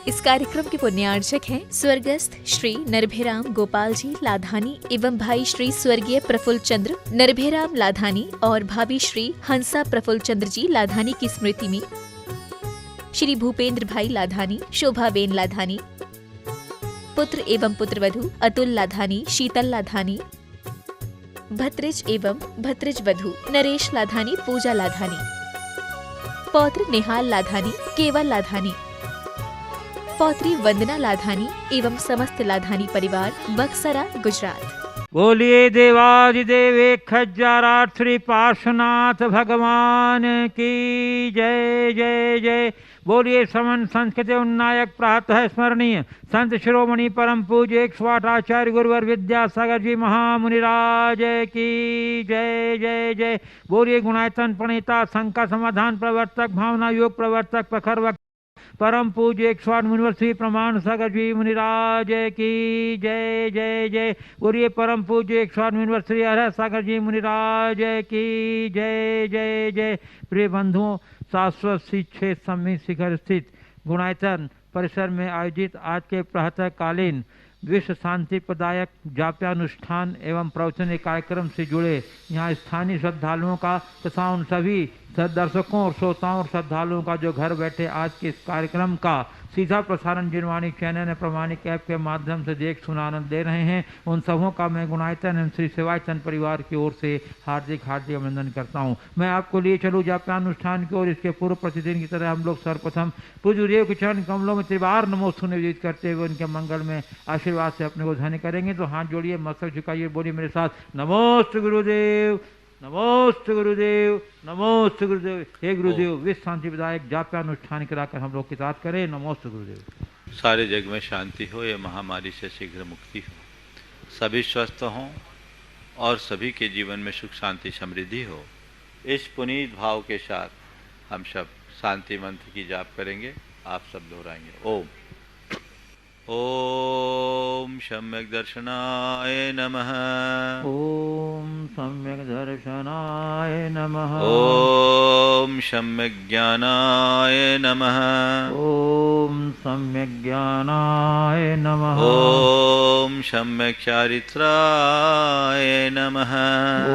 इस कार्यक्रम के पुण्यार्चक हैं स्वर्गस्थ श्री नरभेराम गोपाल जी लाधानी एवं भाई श्री स्वर्गीय प्रफुल्ल चंद्र नरभेराम लाधानी और भाभी श्री हंसा प्रफुल्ल चंद्र जी लाधानी की स्मृति में श्री भूपेंद्र भाई लाधानी, शोभाबेन लाधानी, पुत्र एवं पुत्रवधू अतुल लाधानी, शीतल लाधानी, भत्रिज एवं भत्रिज वधू नरेश लाधानी, पूजा लाधानी, पौत्र निहाल लाधानी, केवल लाधानी, पौत्री वंदना लाधानी एवं समस्त लाधानी परिवार, बक्सरा, गुजरात। बोलिए देवादिदेव एक खज्जाराठ श्री पार्श्वनाथ भगवान की जय जय जय। बोलिए समन संस्कृति उन्नायक प्रातः स्मरणीय संत शिरोमणि परम पूज्य 108 आचार्य गुरुवर विद्यासागर जी महामुनिराज की जय जय जय। बोलिए गुणायतन प्रणेता शंका समाधान प्रवर्तक भावना योग प्रवर्तक प्रखर वक्त परम पूज्य 108 मुनिवर श्री प्रमाण सागर जी मुनिराज की जय जय जय। बोलिए परम पूज्य 108 मुनिवर श्री हर सागर जी मुनिराज की जय जय जय। प्रिय बंधुओं, शाश्वत शिक्षे सम्मित शिखर स्थित गुणायतन परिसर में आयोजित आज के प्रातःकालीन विश्व शांति प्रदायक जाप्यानुष्ठान एवं प्रवचन कार्यक्रम से जुड़े यहाँ स्थानीय श्रद्धालुओं का तथा उन सभी दर्शकों और श्रोताओं और श्रद्धालुओं का जो घर बैठे आज के इस कार्यक्रम का सीधा प्रसारण जिनवाणी चैनल ने प्रमाणिक ऐप के माध्यम से देख सुना आनंद दे रहे हैं, उन सबों का मैं गुणायतन एवं श्री सेवायतन परिवार की ओर से हार्दिक हार्दिक अभिनंदन करता हूं। मैं आपको लिए चलूँ जाप्यानुष्ठान की ओर। इसके पूर्व प्रतिदिन की तरह हम लोग सर्वप्रथम पूज्य देव के चरण कमलों में त्रिवार नमोस्तु निवेदित करते हुए उनके मंगल में आशीर्वाद से अपने को धन्य करेंगे। तो हाथ जोड़िए, मस्तक झुकाइए, बोलिए मेरे साथ, नमोस्तु गुरुदेव, नमोस्तु गुरुदेव, नमोस्तु गुरुदेव। हे गुरुदेव, विश्व शांति विधायक जाप्यानुष्ठान कराकर हम लोग की साथ करें। नमोस्तु गुरुदेव। सारे जग में शांति हो, ये महामारी से शीघ्र मुक्ति हो, सभी स्वस्थ हों और सभी के जीवन में सुख शांति समृद्धि हो। इस पुनीत भाव के साथ हम सब शांति मंत्र की जाप करेंगे। आप सब दोहराएंगे। ओम ओम सम्यक दर्शनाय नमः। ओम सम्यक दर्शनाय नमः। ओम सम्यक ज्ञानाय नमः। ओम सम्यक ज्ञानाय नमः। ओम सम्यक चारित्राय नमः।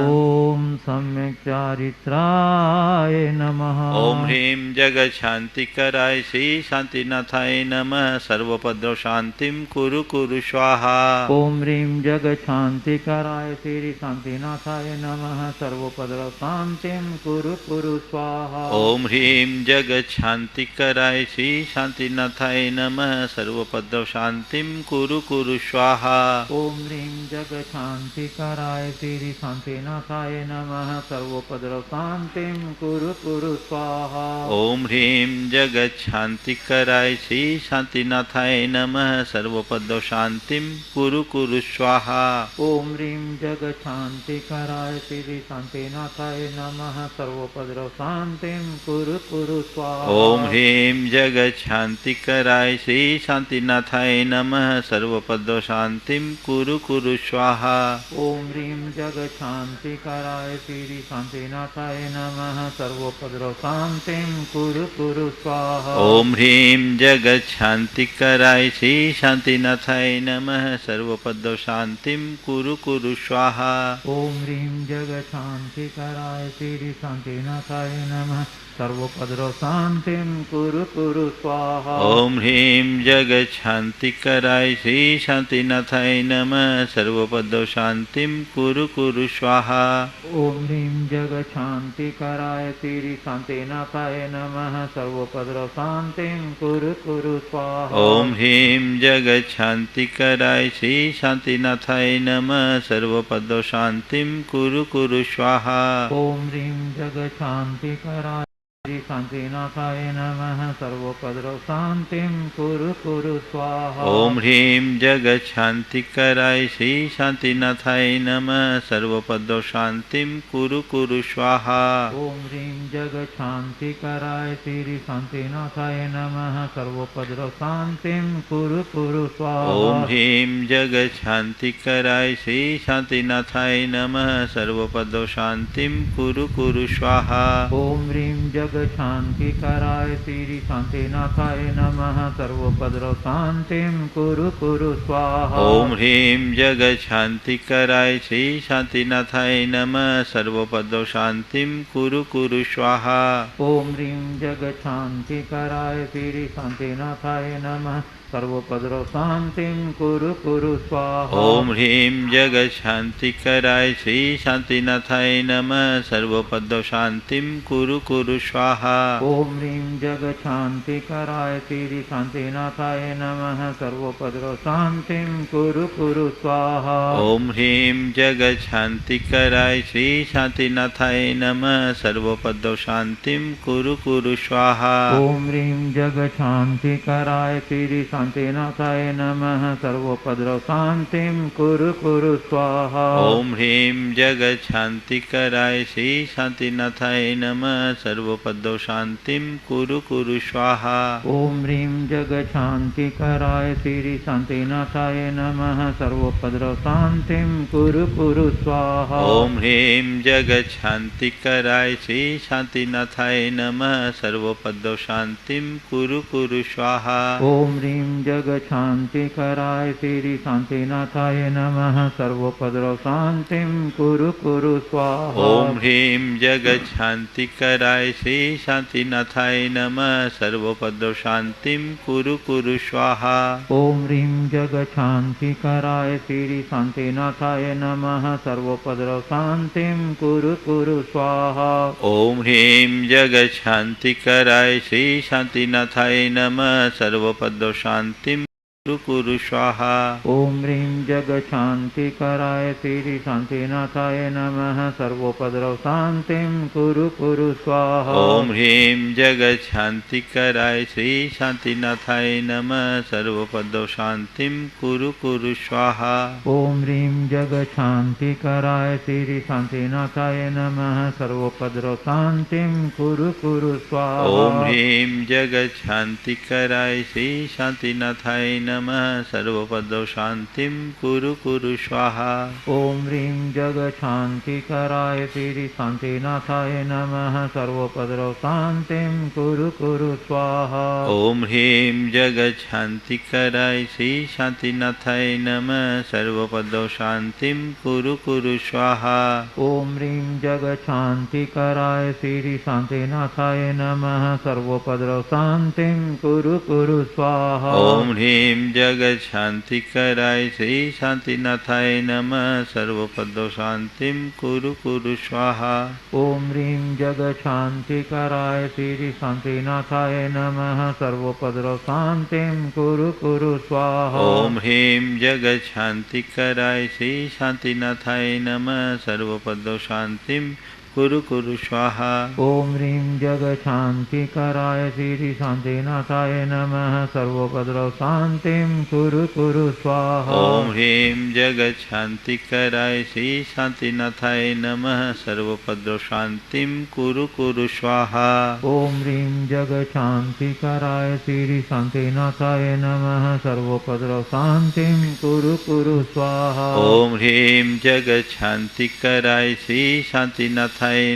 ओम सम्यक चारित्राय नमः। ओम ह्रीं जगत शांतिकराय श्री शांतिनाथाय नमः। सर्वोपद्रव शांतिम कुरु कुरु स्वाहा। ओम ह्रीं जगत शांतिकराय श्री शांतिनाथाय नमः। सर्वोपद्रव शांतिम कुरु कुरु स्वाहा। ओम ह्रीं जगत शांतिकराय श्री शांतिनाथाय नमः। सर्वोपद्रव शांतिम कुरु कुरु स्वाहा। ओम ह्रीं जगत शांतिकराय श्री शांतिनाथाय नमः। सर्वोपद्रव शांतिम कुरु कुरु स्वाहा। ओम ह्रीं जगत शांतिकराय श्री शांतिनाथाय नमः। सर्वोपद्रव शांतिम कुरु कुरु स्वाहा। ओम ह्रीं जगत शांतिकराय श्री शांतिनाथाय नमः। सर्वोपद्रव शांतिम कुरु कुरु स्वाहा। ओम ह्रीं जगत शांतिकराय श्री शांतिनाथाय नमः। सर्वोपद्रव शांतिम कुरु कुरु स्वाहा। ओम ह्रीं जगत शांतिकराय श्री शांतिनाथाय नमः। सर्वोपद्रव शांतिम कुरु कुरु स्वाहा। ओम ह्रीं जगत शांतिकराय श्री शांतिनाथाय नमः। सर्वोपद्रव शांतिम कुरु कुरु स्वाहा। ओम ह्रीं जगत शांतिकराय श्री शांतिनाथाय नमः। सर्वोपद्रव शांतिम कुरु कुरु स्वाहा। ओम ह्रीं जगत शांतिकराय श्री शांतिनाथाय नमः। सर्वोपद्रव शांतिम कुरु कुरु स्वाहा। ओम ह्रीं जगत शांतिकराय श्री शांतिनाथाय नमः। सर्वोपद्रव शांतिम कुरु कुरु स्वाहा। ओम ह्रीं जगत शांतिकराय श्री शांतिनाथाय नमः। सर्वोपद्रव शांतिम कुरु कुरु स्वाहा। ओम ह्रीं जगत शांतिकराय श्री शांतिनाथाय नमः। सर्वोपद्रव शांतिम कुरु कुरु स्वाहा। ओम ह्रीं जगत शांतिकराय श्री शांतिनाथाय नमः। सर्वोपद्रव शांतिम कुरु कुरु स्वाहा। ओम ह्रीं जगत शांतिकराय श्री शांतिनाथाय नमः। सर्वोपद्रव शांतिम कुरु कुरु स्वाहा। ओम ह्रीं जगत शांतिकराय श्री शांतिनाथाय नमः। सर्वोपद्रव शांतिम कुरु कुरु स्वाहा। ओम ह्रीं जगत जगत शांति कराय श्री शांतिनाथाय नमः सर्वोपद्रव शांतिं कुरु कुरु स्वाहा। ओम ह्रीं जगत शांति कराय श्री शांतिनाथाय नमः सर्वोपद्रव शांतिं कुरु कुरु स्वाहा। ओम ह्रीं जगत शांति कराय श्री शांतिनाथाय नमः सर्वोपद्रव शांतिं कुरु कुरु स्वाहा। ओम ह्रीं जगत शांति कराय श्री शांतिनाथाय नमः सर्वोपद्रव शांतिं कुरु कुरु स्वाहा। ओम ह्रीं जगत शांति कराय श्री शांतिनाथाय नमः सर्वोपद्रव शांतिं कुरु कुरु स्वाहा। ओम ह्रीं जगत शांति कराय श्री शांतिनाथाय नमः सर्वोपद्रव शांतिं कुरु कुरु स्वाहा। ओम ह्रीं जगत शांति कराय श्री शांतिनाथाय नमः सर्वोपद्रव शांतिं कुरु कुरु स्वाहा। ओम ह्रीं जगत शांति कराय श्री शांतिनाथाय नमः सर्वोपद्रव शांतिं कुरु कुरु स्वाहा। ओम ह्रीं जगत शांति कराय श्री शांतिनाथाय नमः सर्वोपद्रव शांतिं कुरु कुरु स्वाहा। ओम ह्रीं जगत शांति कराय श्री शांतिनाथाय नमः सर्वोपद्रव शांतिं कुरु कुरु स्वाहा। ओम ह्रीं जगत शांति कराय श्री शांतिनाथाय नमः सर्वोपद्रव शांतिं कुरु कुरु स्वाहा। ओम ह्रीं जगत शांति कराय श्री शांतिनाथाय नमः सर्वोपद्रव शांतिं कुरु कुरु स्वाहा। ओम ह्रीं जगत शांति कराय श्री शांतिनाथाय नमः सर्वोपद्रव शांतिं कुरु कुरु स्वाहा। ओम ह्रीं जगत शांति कराय श्री शांतिनाथाय नमः सर्वोपद्रव शांतिं कुरु कुरु स्वाहा। ओम ह्रीं जगत शांति कराय श्री शांतिनाथाय नमः सर्वोपद्रव शांतिं कुरु कुरु स्वाहा। ओम ह्रीं जगत शांति कराय श्री शांतिनाथाय नमः सर्वोपद्रव शांतिं कुरु कुरु स्वाहा। ओम ह्रीं जगत शांति कराय श्री शांतिनाथाय नमः सर्वोपद्रव शांतिं कुरु कुरु स्वाहा। ओम ह्रीं जगत शांति कराय श्री शांतिनाथाय नमः सर्वोपद्रव शांतिं कुरु कुरु स्वाहा। ओम ह्रीं जगत शांति कराय श्री शांतिनाथाय नमः सर्वोपद्रव शांतिं कुरु कुरु स्वाहा। ओम ह्रीं जगत शांति कराय श्री शांतिनाथाय नमः सर्वोपद्रव शांतिं कुरु कुरु स्वाहा। ओम ह्रीं जगत शांति कराय श्री शांतिनाथाय नमः सर्वोपद्रव शांतिं कुरु कुरु स्वाहा। ओम ह्रीं जगत शांति कराय श्री शांतिनाथाय नमः सर्वोपद्रव शांतिं कुरु कुरु स्वाहा। ओम ह्रीं जगत शांति कराय श्री शांतिनाथाय नमः सर्वोपद्रव शांतिं कुरु कुरु स्वाहा। ओम ह्रीं जगत शांति कराय श्री शांतिनाथाय नमः सर्वोपद्रव शांतिं कुरु कुरु स्वाहा। ओम ह्रीं जगत शांति कराय श्री शांतिनाथाय नमः सर्वोपद्रव शांतिं कुरु कुरु स्वाहा। ओम ह्रीं जगत शांति कराय श्री शांतिनाथाय नमः सर्वोपद्रव शांतिं कुरु कुरु स्वाहा। ओम ह्रीं जगत शांति कराय श्री शांतिनाथाय नमः सर्वोपद्रव शांतिं कुरु कुरु स्वाहा। ओम ह्रीं जगत शांति कराय श्री शांतिनाथाय नमः सर्वोपद्रव शांतिं कुरु कुरु स्वाहा। ओम ह्रीं जगत शांति कराय श्री शांतिनाथाय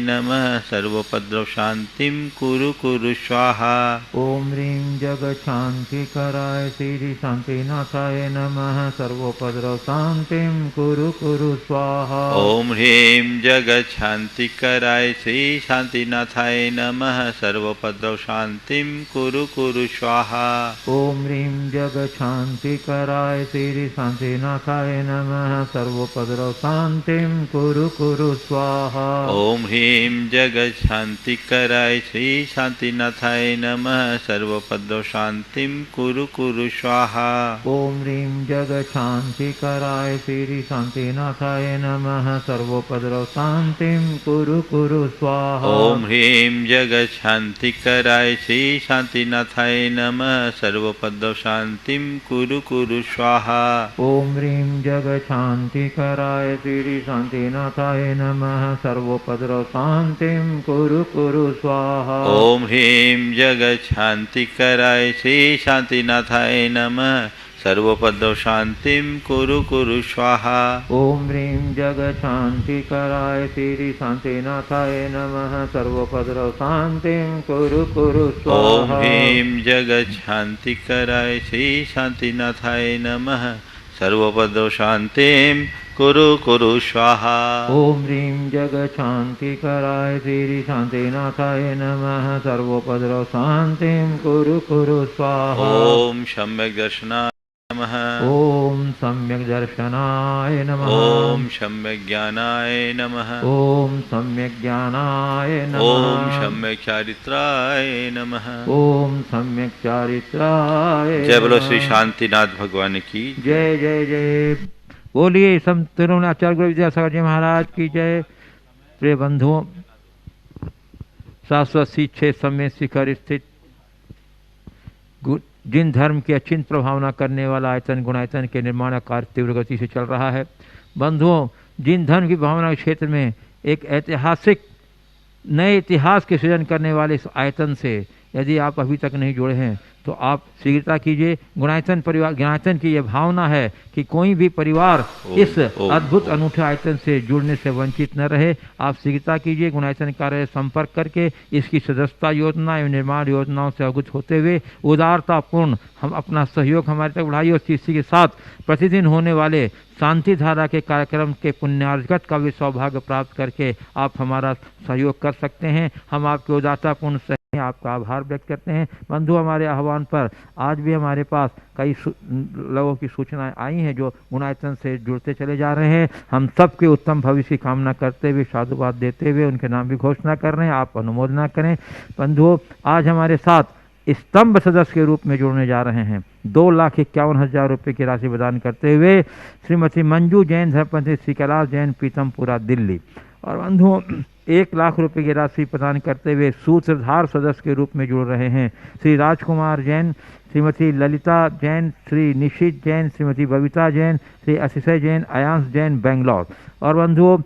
नमः सर्वोपद्रव शांतिं कुरु कुरु स्वाहा। ओम ह्रीं जगत शांति कराय श्री शांतिनाथाय नमः सर्वोपद्रव शांतिं कुरु कुरु स्वाहा। ओम ह्रीं जगत शांति कराय श्री शांतिनाथाय नमः सर्वोपद्रव शांतिं कुरु कुरु स्वाहा। ओम ह्रीं जगत शांति कराय श्री शांतिनाथाय नमः सर्वोपद्रव शांतिं कुरु कुरु स्वाहा। ओम ह्रीं जगत शांति कराय श्री शांतिनाथाय नमः सर्वोपद्रव शांतिं कुरु कुरु स्वाहा। ओम ह्रीं जगत शांति कराय श्री शांतिनाथाय नमः सर्वोपद्रव शांतिं कुरु कुरु स्वाहा। ओम ह्रीं जगत शांति कराय श्री शांतिनाथाय नमः सर्वोपद्रव शांतिं कुरु कुरु स्वाहा। ओम ह्रीं जगत शांति कराय श्री शांतिनाथाय नमः सर्वोपद्रव शांतिं कुरु कुरु स्वाहा। ओम ह्रीं जगशांतिकराय श्री शांतिनाथाय नमः। सर्वोपद्रव शांतिं कुरु कुरु स्वाहा। ओम ह्रीं जगत शांतिकराय श्री शांतिनाथाय नमः। सर्वोपद्रव शांतिं कुरु कुरु स्वाहा। ओम ह्रीं जगशांतिकराय श्री शांतिनाथाय नमः। सर्वोपद्रव शांतिं कुरु कुरु स्वाहा। ओम सम्यक दर्शनाय नमः। ओम सम्यक दर्शनाय नमः। ओम सम्यक ज्ञानाय नमः। ओम सम्यक ज्ञानाय नमः। ओम सम्यक चारित्राय नमः। ओम सम्यक चारित्राय। जय बोलो श्री शांतिनाथ भगवान की जय जय जय। बोलिए संत तिरुवन आचार्य गुरु विद्यासागर जी महाराज की जय। प्रिय बंधुओं, शाश्वत शिक्षे समय शिखर स्थित जिन धर्म की अचिंत प्रभावना करने वाला आयतन गुणायतन के निर्माण का कार्य तीव्र गति से चल रहा है। बंधुओं, जिन धर्म की भावना के क्षेत्र में एक ऐतिहासिक नए इतिहास के सृजन करने वाले इस आयतन से यदि आप अभी तक नहीं जुड़े हैं तो आप शीघ्रता कीजिए। गुणायतन परिवार, गुणायतन की यह भावना है कि कोई भी परिवार इस अद्भुत अनूठे आयतन से जुड़ने से वंचित न रहे। आप शीघ्रता कीजिए। गुणायतन कार्य संपर्क करके इसकी सदस्यता योजना एवं निर्माण योजनाओं से अवगत होते हुए उदारतापूर्ण हम अपना सहयोग हमारे तक बढ़ाइए और इसी के साथ प्रतिदिन होने वाले शांति धारा के कार्यक्रम के पुण्यार्जगत का भी सौभाग्य प्राप्त करके आप हमारा सहयोग कर सकते हैं। हम आपके उदारतापूर्ण आपका आभार व्यक्त करते हैं। बंधु, हमारे आह्वान पर आज भी हमारे पास कई लोगों की सूचनाएं आई हैं जो गुणायतन से जुड़ते चले जा रहे हैं। हम सबके उत्तम भविष्य की कामना करते हुए साधुवाद देते हुए उनके नाम की घोषणा कर रहे हैं। आप अनुमोदना करें। बंधुओं, आज हमारे साथ स्तंभ सदस्य के रूप में जुड़ने जा रहे हैं 2,51,000 रुपये की राशि प्रदान करते हुए श्रीमती मंजू जैन, धर्मपत्नी श्री कैलाश जैन, पीतमपुरा, दिल्ली। और बंधुओं, 1,00,000 रुपये की राशि प्रदान करते हुए सूत्रधार सदस्य के रूप में जुड़ रहे हैं श्री राजकुमार जैन, श्रीमती ललिता जैन, श्री निशित जैन, श्रीमती बबीता जैन, श्री अतिशय जैन, अयांश जैन, बेंगलौर। और बंधुओं,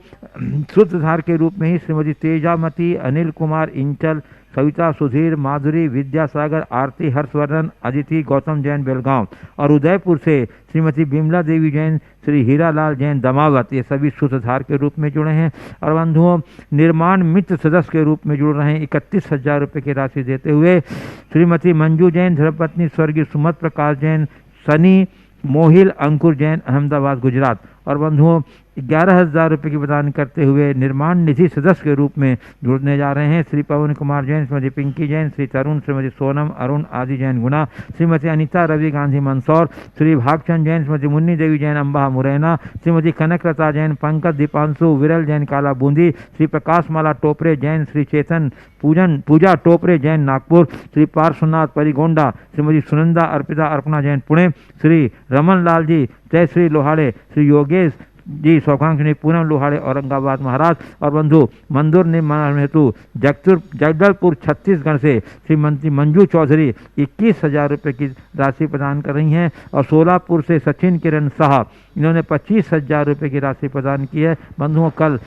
सूत्रधार के रूप में ही श्रीमती तेजामती, अनिल कुमार इंचल, कविता सुधीर, माधुरी, विद्यासागर, आरती, हर्षवर्धन, अदिति, गौतम जैन, बेलगांव। और उदयपुर से श्रीमती बिमला देवी जैन, श्री हीरालाल जैन, दमावत, ये सभी सूत्रधार के रूप में जुड़े हैं। और बंधुओं, निर्माण मित्र सदस्य के रूप में जुड़ रहे हैं 31,000 रुपये की राशि देते हुए श्रीमती मंजू जैन, धर्मपत्नी स्वर्गीय सुमत प्रकाश जैन, सनी मोहिल अंकुर जैन, अहमदाबाद, गुजरात। और बंधुओं, 11,000 रुपये की प्रदान करते हुए निर्माण निधि सदस्य के रूप में जुड़ने जा रहे हैं श्री पवन कुमार जैन, श्रीमती पिंकी जैन, श्री तरुण, श्रीमती सोनम, अरुण आदि जैन, गुना, श्रीमती अनीता रवि गांधी, मंदसौर, श्री भागचंद जैन, श्रीमती मुन्नी देवी जैन, अम्बाहा, मुरैना, श्रीमती कनकलता जैन, पंकज दीपांशु, विरल जैन, काला बूंदी, श्री प्रकाश माला टोपरे जैन, श्री चेतन पूजा टोपरे जैन, नागपुर, श्री पार्श्वनाथ परिगोंडा, श्रीमती सुनंदा अर्पिता अर्पणा जैन, पुणे, श्री रमन लाल जी, जय श्री लोहाड़े, श्री योगेश जी, सौभाग्यनी पूनम लोहाड़े, औरंगाबाद, महाराज। और बंधु, मंदिर निर्माण हेतु जगदलपुर, छत्तीसगढ़ से श्रीमती मंजू चौधरी 21,000 रुपये की राशि प्रदान कर रही हैं। और सोलापुर से सचिन किरण शाह, इन्होंने 25,000 रुपये की राशि प्रदान की है। बंधुओं, कल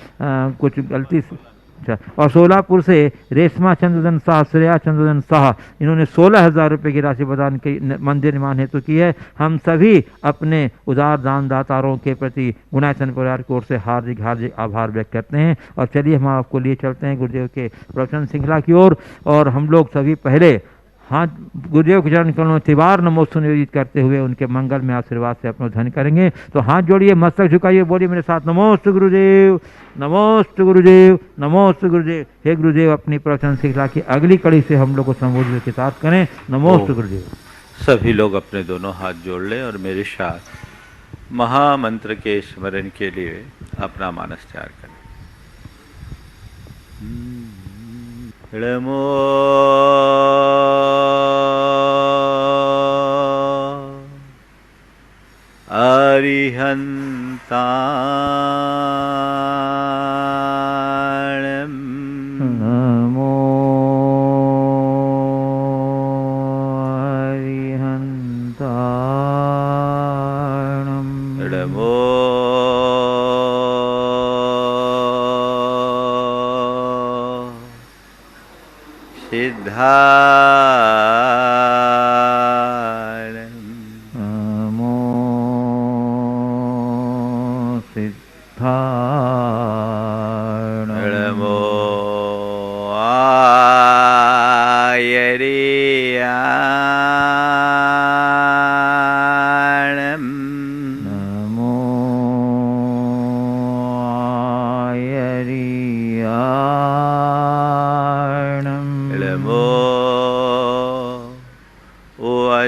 कुछ गलती से और सोलापुर से रेशमा चंद्रधन शाह, श्रेया चंद्रधन शाह, इन्होंने 16,000 रुपये की राशि प्रदान की मंदिर निर्माण हेतु की है। हम सभी अपने उदार दानदातारों के प्रति गुणायतन परिवार की ओर से हार्दिक हार्दिक आभार व्यक्त करते हैं। और चलिए हम आपको लिए चलते हैं गुरुदेव के प्रवचन श्रृंखला की ओर। और हम लोग सभी पहले हाथ गुरुदेव के चरण कमलों में त्रिवार नमोस्तु निवेदित करते हुए उनके मंगल में आशीर्वाद से अपना धन करेंगे। तो हाथ जोड़िए, मस्तक झुकाइए, बोलिए मेरे साथ, नमोस्तु गुरुदेव, नमोस्तु गुरुदेव, नमोस्तु गुरुदेव। हे गुरुदेव, अपनी प्रवचन श्रृंखला की अगली कड़ी से हम लोग को संबोधित के साथ करें। नमोस्तु गुरुदेव। सभी लोग अपने दोनों हाथ जोड़ लें और मेरे साथ महामंत्र के स्मरण के लिए अपना मानस तैयार करें। नमो अरिहन्ताणं, नमो अरिहन्ताणं, नमो सिद्धाणं, नमो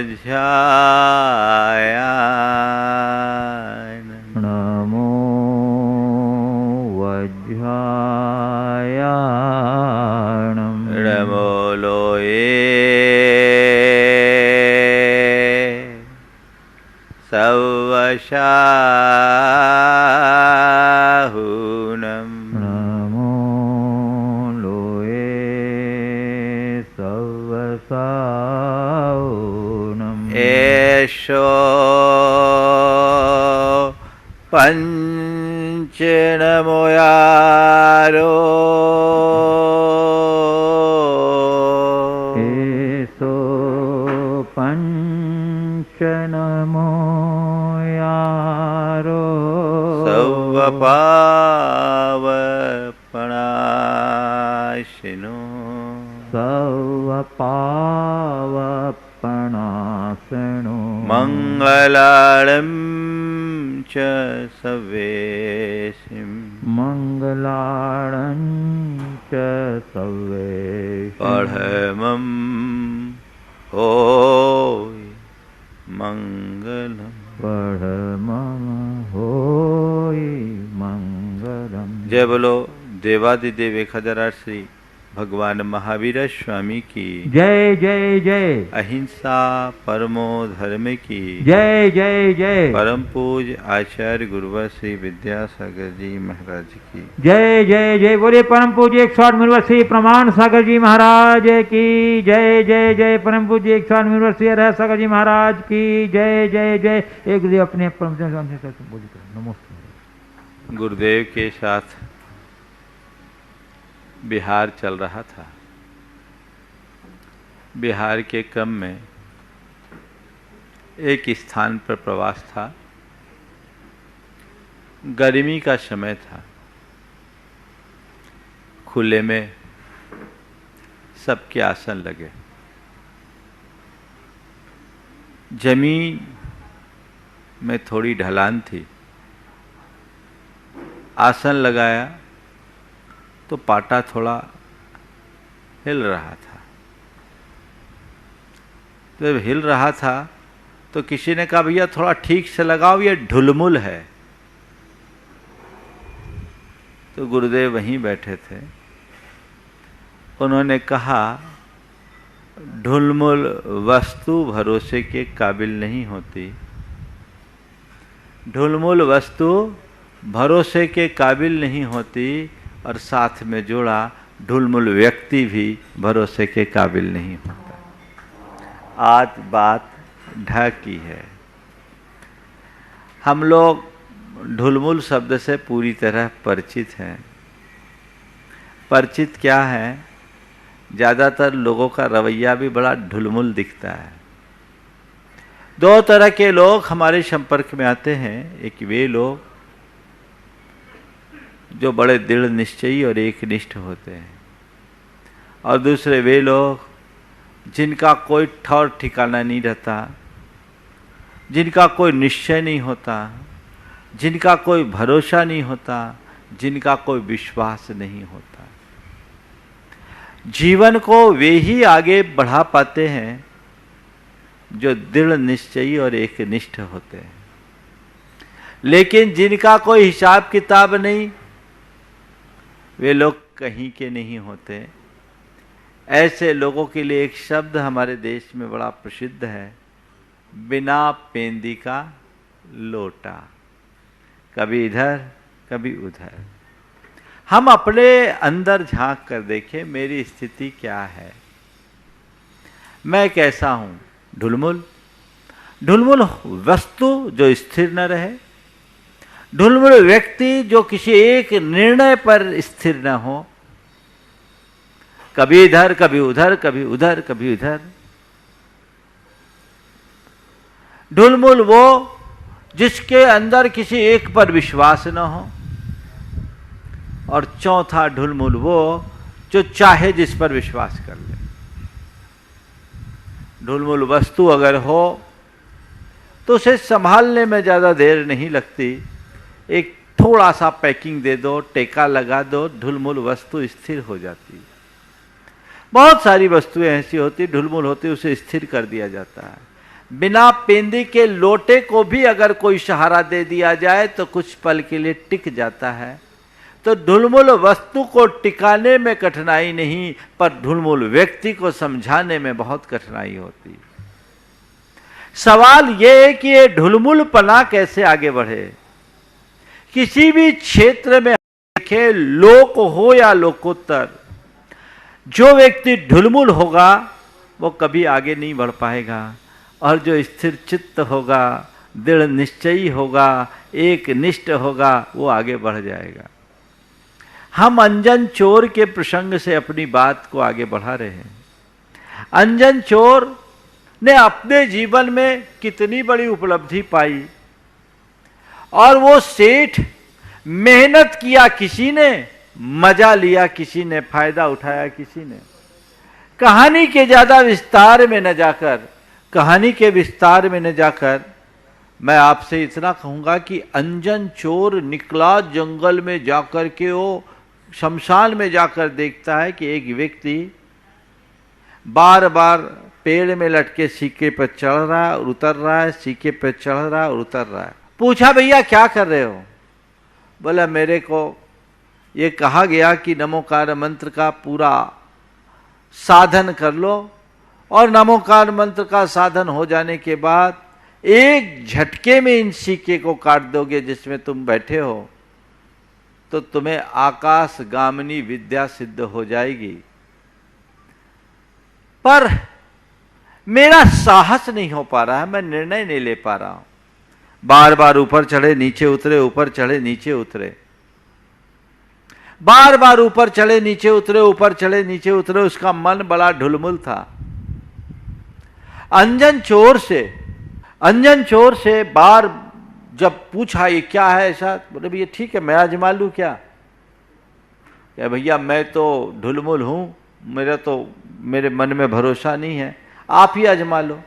वज्रायान नमो वज्रायाणं नमो लोये सवशाहुनम नमो लोये सवसाहुनम एषो पंचनमोयारो एसो पंचनमोयारो सवपावपणाशिनो सवपावपणासनो मंगलाळं च सवेशिं मंगलाळं च सवेशिं पढमं होय मंगलम् परमं होय मंगलम्। जय बोलो देवादिदेव 1008 श्री भगवान महावीर स्वामी की जय जय जय। अहिंसा परमो धर्म की जय जय जय। परम पूज आचार्य गुरुवर श्री विद्यासागर जी महाराज की जय जय जय। बोले परम पूज्य 108 मुनिवर श्री प्रमाण सागर जी महाराज की जय जय जय। परम पूज्य 108 मुनिवर श्री हरहर सागर जी महाराज की जय जय जय। एक गुरुदेव अपने परम नमस्ते। गुरुदेव के साथ बिहार चल रहा था। बिहार के क्रम में एक स्थान पर प्रवास था। गर्मी का समय था। खुले में सबके आसन लगे। जमीन में थोड़ी ढलान थी। आसन लगाया तो पाटा थोड़ा हिल रहा था। जब हिल रहा था तो किसी ने कहा भैया थोड़ा ठीक से लगाओ, ये ढुलमुल है। तो गुरुदेव वहीं बैठे थे। उन्होंने कहा ढुलमुल वस्तु भरोसे के काबिल नहीं होती। ढुलमुल वस्तु भरोसे के काबिल नहीं होती और साथ में जोड़ा ढुलमुल व्यक्ति भी भरोसे के काबिल नहीं होता। आज बात ढकी है। हम लोग ढुलमुल शब्द से पूरी तरह परिचित हैं। परिचित क्या है? ज़्यादातर लोगों का रवैया भी बड़ा ढुलमुल दिखता है। दो तरह के लोग हमारे संपर्क में आते हैं। एक वे लोग जो बड़े दृढ़ निश्चयी और एकनिष्ठ होते हैं, और दूसरे वे लोग जिनका कोई ठौर ठिकाना नहीं रहता, जिनका कोई निश्चय नहीं होता, जिनका कोई भरोसा नहीं होता, जिनका कोई विश्वास नहीं होता। जीवन को वे ही आगे बढ़ा पाते हैं जो दृढ़ निश्चयी और एकनिष्ठ होते हैं। लेकिन जिनका कोई हिसाब किताब नहीं, वे लोग कहीं के नहीं होते। ऐसे लोगों के लिए एक शब्द हमारे देश में बड़ा प्रसिद्ध है, बिना पेंदी का लोटा। कभी इधर कभी उधर। हम अपने अंदर झांक कर देखें, मेरी स्थिति क्या है, मैं कैसा हूं। ढुलमुल ढुलमुल वस्तु जो स्थिर न रहे, ढुलमुल व्यक्ति जो किसी एक निर्णय पर स्थिर न हो, कभी इधर कभी उधर, कभी उधर कभी उधर। ढुलमुल वो जिसके अंदर किसी एक पर विश्वास न हो, और चौथा ढुलमुल वो जो चाहे जिस पर विश्वास कर ले। ढुलमुल वस्तु अगर हो तो उसे संभालने में ज़्यादा देर नहीं लगती। एक थोड़ा सा पैकिंग दे दो, टेका लगा दो, ढुलमुल वस्तु स्थिर हो जाती है। बहुत सारी वस्तुएं ऐसी होती ढुलमुल होती, उसे स्थिर कर दिया जाता है। बिना पेंदी के लोटे को भी अगर कोई सहारा दे दिया जाए तो कुछ पल के लिए टिक जाता है। तो ढुलमुल वस्तु को टिकाने में कठिनाई नहीं, पर ढुलमुल व्यक्ति को समझाने में बहुत कठिनाई होती। सवाल यह है कि ये ढुलमुलपना कैसे आगे बढ़े। किसी भी क्षेत्र में देखें, लोक हो या लोकोत्तर, जो व्यक्ति ढुलमुल होगा वो कभी आगे नहीं बढ़ पाएगा, और जो स्थिर चित्त होगा, दृढ़ निश्चयी होगा, एक निष्ठ होगा, वो आगे बढ़ जाएगा। हम अंजन चोर के प्रसंग से अपनी बात को आगे बढ़ा रहे हैं। अंजन चोर ने अपने जीवन में कितनी बड़ी उपलब्धि पाई, और वो सेठ, मेहनत किया किसी ने, मजा लिया किसी ने, फायदा उठाया किसी ने। कहानी के ज्यादा विस्तार में न जाकर, मैं आपसे इतना कहूंगा कि अंजन चोर निकला जंगल में जाकर के, वो शमशान में जाकर देखता है कि एक व्यक्ति बार बार पेड़ में लटके सीके पर चढ़ रहा है और उतर रहा है, सीके पर चढ़ रहा है और उतर रहा है। पूछा, भैया क्या कर रहे हो? बोला, मेरे को ये कहा गया कि नमोकार मंत्र का पूरा साधन कर लो, और नमोकार मंत्र का साधन हो जाने के बाद एक झटके में इन सीके को काट दोगे जिसमें तुम बैठे हो, तो तुम्हें आकाशगामिनी विद्या सिद्ध हो जाएगी। पर मेरा साहस नहीं हो पा रहा है, मैं निर्णय नहीं ले पा रहा हूं। बार बार ऊपर चढ़े नीचे उतरे, ऊपर चढ़े नीचे उतरे, बार बार ऊपर चढ़े नीचे उतरे, ऊपर चढ़े नीचे उतरे। उसका मन बड़ा ढुलमुल था। अंजन चोर से बार जब पूछा ये क्या है ऐसा, बोले भैया ठीक है, मैं आजमा लूं क्या? क्या भैया, मैं तो ढुलमुल हूं, मेरे मन में भरोसा नहीं है, आप ही आजमा लो।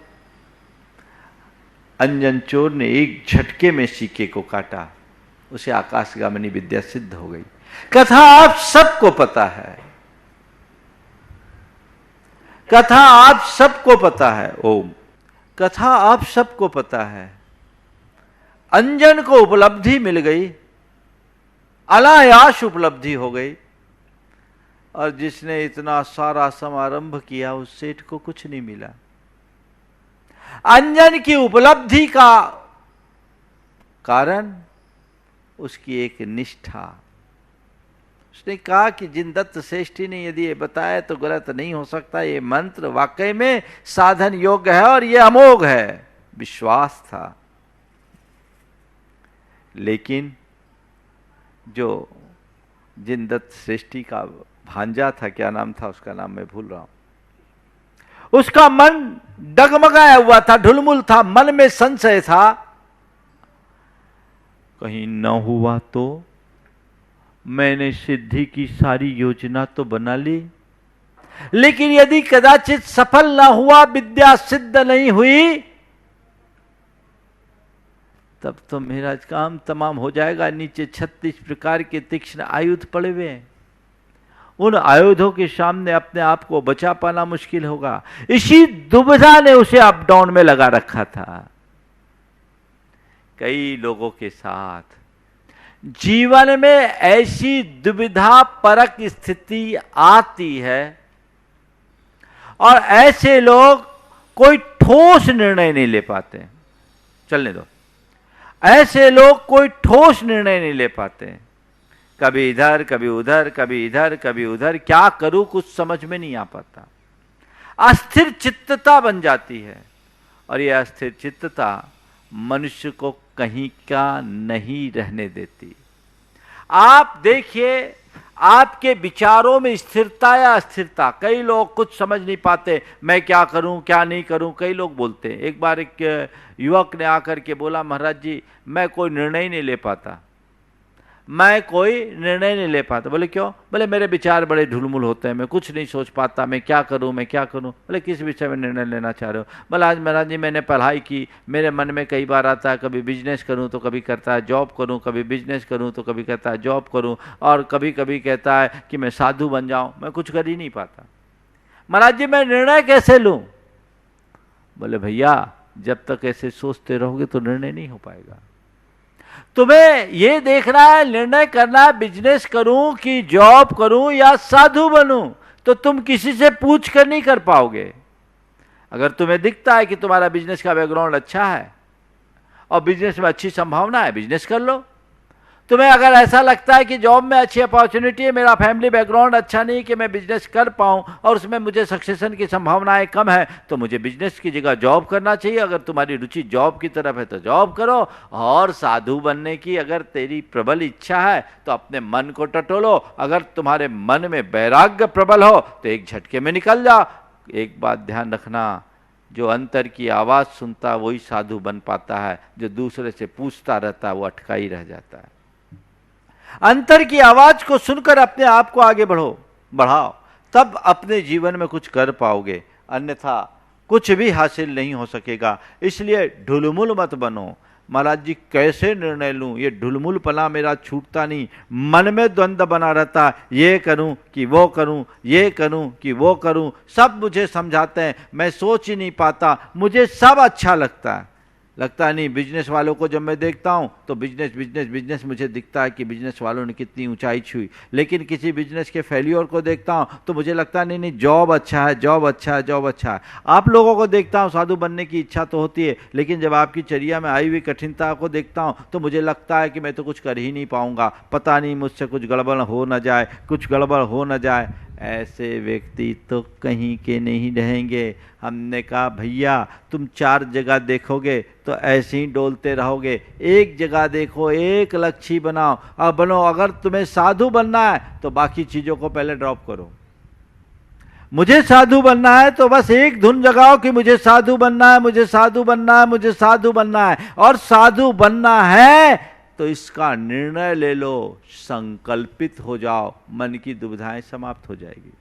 अंजन चोर ने एक झटके में सीके को काटा, उसे आकाशगामिनी विद्या सिद्ध हो गई। कथा आप सबको पता है, कथा आप सबको पता है। ओम, कथा आप सबको पता है। अंजन को उपलब्धि मिल गई, अनायास उपलब्धि हो गई, और जिसने इतना सारा समारंभ किया उस सेठ को कुछ नहीं मिला। अंजन की उपलब्धि का कारण उसकी एक निष्ठा। उसने कहा कि जिनदत्त श्रेष्ठी ने यदि ये बताया तो गलत नहीं हो सकता, ये मंत्र वाकई में साधन योग्य है और ये अमोघ है। विश्वास था। लेकिन जो जिनदत्त श्रेष्ठी का भांजा था, क्या नाम था उसका, नाम मैं भूल रहा हूं, उसका मन डगमगाया हुआ था, ढुलमुल था, मन में संशय था, कहीं न हुआ तो। मैंने सिद्धि की सारी योजना तो बना ली, लेकिन यदि कदाचित सफल ना हुआ, विद्या सिद्ध नहीं हुई, तब तो मेरा काम तमाम हो जाएगा। नीचे 36 प्रकार के तीक्ष्ण आयुध पड़े हुए हैं, उन आयुधों के सामने अपने आप को बचा पाना मुश्किल होगा। इसी दुविधा ने उसे अप डाउन में लगा रखा था। कई लोगों के साथ जीवन में ऐसी दुविधा परक स्थिति आती है, और ऐसे लोग कोई ठोस निर्णय नहीं ले पाते। चलने दो, ऐसे लोग कोई ठोस निर्णय नहीं ले पाते। कभी इधर, कभी उधर, कभी इधर, कभी उधर, क्या करूं कुछ समझ में नहीं आ पाता। अस्थिर चित्तता बन जाती है, और यह अस्थिर चित्तता मनुष्य को कहीं का नहीं रहने देती। आप देखिए, आपके विचारों में स्थिरता या अस्थिरता। कई लोग कुछ समझ नहीं पाते, मैं क्या करूं क्या नहीं करूं, कई लोग बोलते हैं। एक बार एक युवक ने आकर के बोला, महाराज जी मैं कोई निर्णय नहीं ले पाता, मैं कोई निर्णय नहीं ले पाता। बोले क्यों? बोले मेरे विचार बड़े ढुलमुल होते हैं, मैं कुछ नहीं सोच पाता, मैं क्या करूं मैं क्या करूं। बोले किस विषय में निर्णय लेना चाह रहे हो? बोला आज महाराज जी मैंने पढ़ाई की, मेरे मन में कई बार आता है कभी बिजनेस करूं तो कभी करता है जॉब करूं, कभी बिजनेस करूं तो कभी कहता है जॉब करूं, और कभी कभी कहता है कि मैं साधु बन जाऊं, मैं कुछ कर ही नहीं पाता। महाराज जी मैं निर्णय कैसे लूं? बोले भैया जब तक ऐसे सोचते रहोगे तो निर्णय नहीं हो पाएगा। तुम्हें ये देखना है, निर्णय करना है, बिजनेस करूं कि जॉब करूं या साधु बनूं, तो तुम किसी से पूछ कर नहीं कर पाओगे। अगर तुम्हें दिखता है कि तुम्हारा बिजनेस का बैकग्राउंड अच्छा है और बिजनेस में अच्छी संभावना है, बिजनेस कर लो। तुम्हें अगर ऐसा लगता है कि जॉब में अच्छी अपॉर्चुनिटी है, मेरा फैमिली बैकग्राउंड अच्छा नहीं कि मैं बिजनेस कर पाऊं और उसमें मुझे सक्सेशन की संभावनाएं कम है, तो मुझे बिजनेस की जगह जॉब करना चाहिए। अगर तुम्हारी रुचि जॉब की तरफ है तो जॉब करो, और साधु बनने की अगर तेरी प्रबल इच्छा है तो अपने मन को टटोलो। अगर तुम्हारे मन में वैराग्य प्रबल हो तो एक झटके में निकल जाओ। एक बात ध्यान रखना, जो अंतर की आवाज़ सुनता है वही साधु बन पाता है, जो दूसरे से पूछता रहता है वो अटका ही रह जाता है। अंतर की आवाज को सुनकर अपने आप को आगे बढ़ाओ, तब अपने जीवन में कुछ कर पाओगे, अन्यथा कुछ भी हासिल नहीं हो सकेगा। इसलिए ढुलमुल मत बनो। महाराज जी कैसे निर्णय लूं, ये ढुलमुलपना मेरा छूटता नहीं, मन में द्वंद्व बना रहता, ये करूं कि वो करूं, ये करूं कि वो करूं, सब मुझे समझाते हैं, मैं सोच ही नहीं पाता, मुझे सब अच्छा लगता नहीं। बिजनेस वालों को जब मैं देखता हूं तो बिजनेस मुझे दिखता है कि बिजनेस वालों ने कितनी ऊंचाई छुई, लेकिन किसी बिजनेस के फेल्योर को देखता हूं तो मुझे लगता है नहीं जॉब अच्छा है। आप लोगों को देखता हूं, साधु बनने की इच्छा तो होती है, लेकिन जब आपकी चर्या में आई हुई कठिनता को देखता हूं तो मुझे लगता है कि मैं तो कुछ कर ही नहीं पाऊंगा, पता नहीं मुझसे कुछ गड़बड़ हो न जाए। ऐसे व्यक्ति तो कहीं के नहीं रहेंगे। हमने कहा भैया तुम 4 जगह देखोगे तो ऐसे ही डोलते रहोगे, एक जगह देखो, एक लक्ष्य बनाओ और बनो। अगर तुम्हें साधु बनना है तो बाकी चीजों को पहले ड्रॉप करो। मुझे साधु बनना है तो बस एक धुन जगाओ कि मुझे साधु बनना है, और साधु बनना है तो इसका निर्णय ले लो, संकल्पित हो जाओ, मन की दुविधाएं समाप्त हो जाएगी।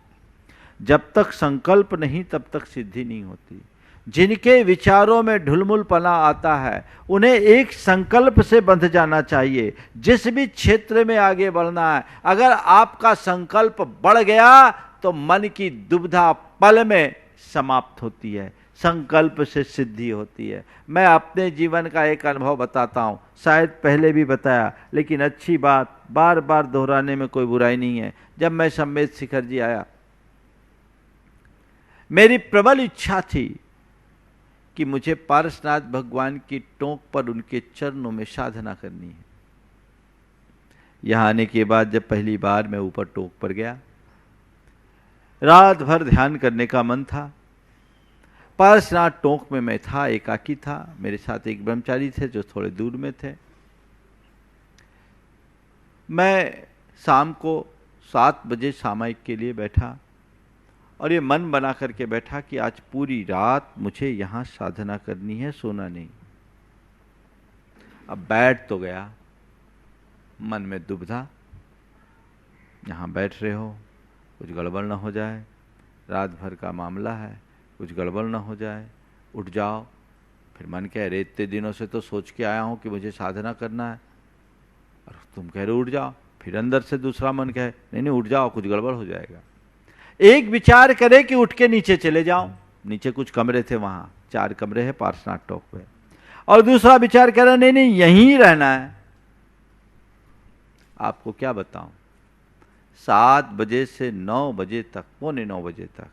जब तक संकल्प नहीं तब तक सिद्धि नहीं होती। जिनके विचारों में ढुलमुलपना आता है उन्हें एक संकल्प से बंध जाना चाहिए। जिस भी क्षेत्र में आगे बढ़ना है, अगर आपका संकल्प बढ़ गया तो मन की दुविधा पल में समाप्त होती है, संकल्प से सिद्धि होती है। मैं अपने जीवन का एक अनुभव बताता हूँ, शायद पहले भी बताया, लेकिन अच्छी बात बार बार दोहराने में कोई बुराई नहीं है। जब मैं सम्मेद शिखर जी आया, मेरी प्रबल इच्छा थी कि मुझे पारसनाथ भगवान की टोंक पर उनके चरणों में साधना करनी है। यहां आने के बाद जब पहली बार मैं ऊपर टोंक पर गया, रात भर ध्यान करने का मन था। पारसनाथ टोंक में मैं था, एकाकी था, मेरे साथ एक ब्रह्मचारी थे जो थोड़े दूर में थे। मैं शाम को 7 बजे सामायिक के लिए बैठा और ये मन बना करके बैठा कि आज पूरी रात मुझे यहाँ साधना करनी है, सोना नहीं। अब बैठ तो गया, मन में दुविधा, यहाँ बैठ रहे हो कुछ गड़बड़ ना हो जाए, रात भर का मामला है, कुछ गड़बड़ ना हो जाए, उठ जाओ। फिर मन कह रहे इतने दिनों से तो सोच के आया हूँ कि मुझे साधना करना है, और तुम कह रहे उठ जाओ। फिर अंदर से दूसरा मन कहे नहीं उठ जाओ, कुछ गड़बड़ हो जाएगा। एक विचार करे कि उठ के नीचे चले जाओ, नीचे कुछ कमरे थे, वहां 4 कमरे हैं पारसनाथ टोंक पे, और दूसरा विचार करे नहीं यहीं रहना है। आपको क्या बताऊं, 7 बजे से 9 बजे तक, पौने 9 बजे तक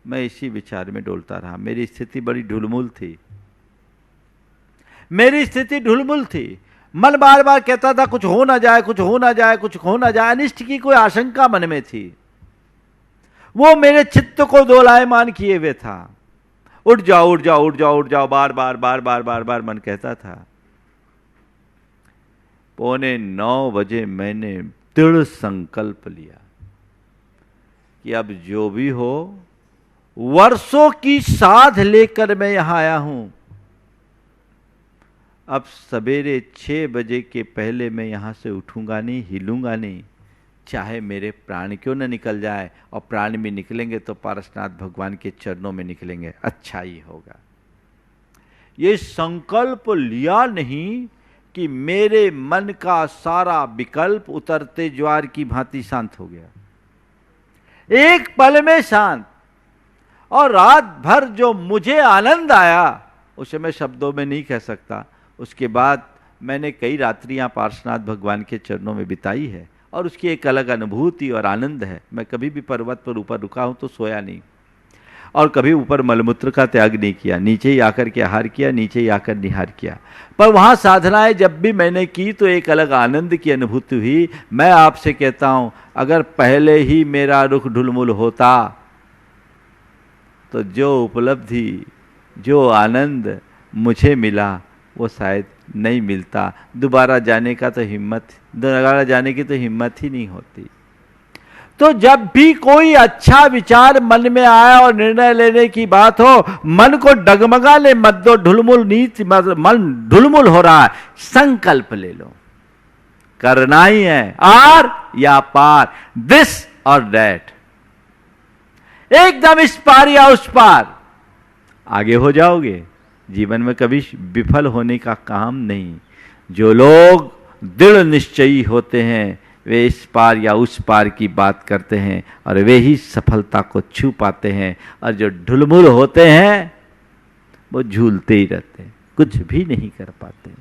मैं इसी विचार में डोलता रहा। मेरी स्थिति बड़ी ढुलमुल थी, मन बार बार कहता था कुछ हो ना जाए, अनिष्ट की कोई आशंका मन में थी, वो मेरे चित्त को दोलायमान किए हुए था। उठ जाओ, बार बार मन कहता था। पौने 9 बजे मैंने दृढ़ संकल्प लिया कि अब जो भी हो, वर्षों की साध लेकर मैं यहां आया हूं, अब सवेरे 6 बजे के पहले मैं यहां से उठूंगा नहीं, हिलूंगा नहीं, चाहे मेरे प्राण क्यों न निकल जाए, और प्राण भी निकलेंगे तो पारसनाथ भगवान के चरणों में निकलेंगे, अच्छा ही होगा। ये संकल्प लिया नहीं कि मेरे मन का सारा विकल्प उतरते ज्वार की भांति शांत हो गया, एक पल में शांत। और रात भर जो मुझे आनंद आया उसे मैं शब्दों में नहीं कह सकता। उसके बाद मैंने कई रात्रियां पार्श्वनाथ भगवान के चरणों में बिताई है और उसकी एक अलग अनुभूति और आनंद है। मैं कभी भी पर्वत पर ऊपर रुका हूं तो सोया नहीं और कभी ऊपर मलमूत्र का त्याग नहीं किया, नीचे ही आकर के आहार किया, नीचे ही आकर निहार किया। पर वहां साधनाएं जब भी मैंने की तो एक अलग आनंद की अनुभूति हुई। मैं आपसे कहता हूं, अगर पहले ही मेरा रुख ढुलमुल होता तो जो उपलब्धि, जो आनंद मुझे मिला वो शायद नहीं मिलता। दोबारा जाने की तो हिम्मत ही नहीं होती। तो जब भी कोई अच्छा विचार मन में आए और निर्णय लेने की बात हो, मन को डगमगाने मत दो। ढुलमुल नीति, मन ढुलमुल हो रहा है, संकल्प ले लो, करना ही है, आर या पार, दिस और दैट, एकदम इस पार या उस पार, आगे हो जाओगे। जीवन में कभी विफल होने का काम नहीं। जो लोग दृढ़ निश्चयी होते हैं वे इस पार या उस पार की बात करते हैं और वे ही सफलता को छू पाते हैं। और जो ढुलमुल होते हैं वो झूलते ही रहते हैं, कुछ भी नहीं कर पाते।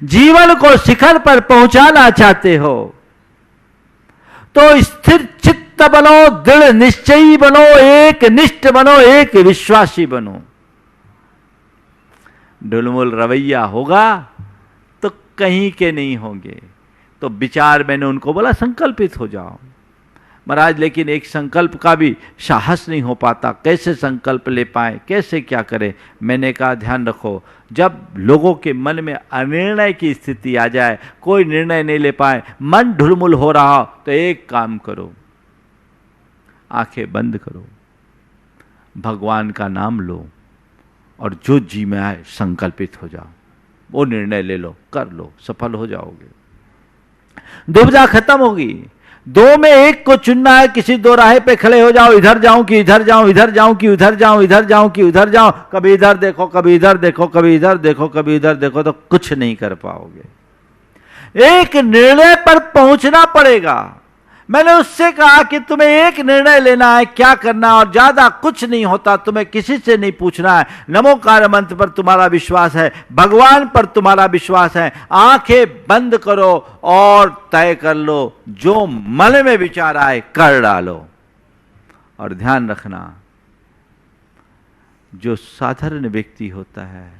जीवन को शिखर पर पहुंचाना चाहते हो तो स्थिर चित्त बनो, दृढ़ निश्चयी बनो, एक निष्ठ बनो, एक विश्वासी बनो। ढुलमुल रवैया होगा तो कहीं के नहीं होंगे। तो विचार, मैंने उनको बोला संकल्पित हो जाओ महाराज, लेकिन एक संकल्प का भी साहस नहीं हो पाता। कैसे संकल्प ले पाए, कैसे क्या करें? मैंने कहा ध्यान रखो, जब लोगों के मन में अनिर्णय की स्थिति आ जाए, कोई निर्णय नहीं ले पाए, मन ढुलमुल हो रहा हो, तो एक काम करो, आंखें बंद करो, भगवान का नाम लो और जो जी में आए संकल्पित हो जाओ, वो निर्णय ले लो, कर लो, सफल हो जाओगे। दुविधा खत्म होगी। दो में एक को चुनना है, किसी दो राहे पे खड़े हो जाओ, इधर जाऊं कि इधर जाऊं, इधर जाऊं कि उधर जाऊं, इधर जाऊं कि उधर जाऊं, कभी इधर देखो, कभी इधर देखो, कभी इधर देखो, कभी इधर देखो, तो कुछ नहीं कर पाओगे। एक निर्णय पर पहुंचना पड़ेगा। मैंने उससे कहा कि तुम्हें एक निर्णय लेना है, क्या करना, और ज्यादा कुछ नहीं होता, तुम्हें किसी से नहीं पूछना है। नमोकार मंत्र पर तुम्हारा विश्वास है, भगवान पर तुम्हारा विश्वास है, आंखें बंद करो और तय कर लो, जो मन में विचार आए कर डालो। और ध्यान रखना, जो साधारण व्यक्ति होता है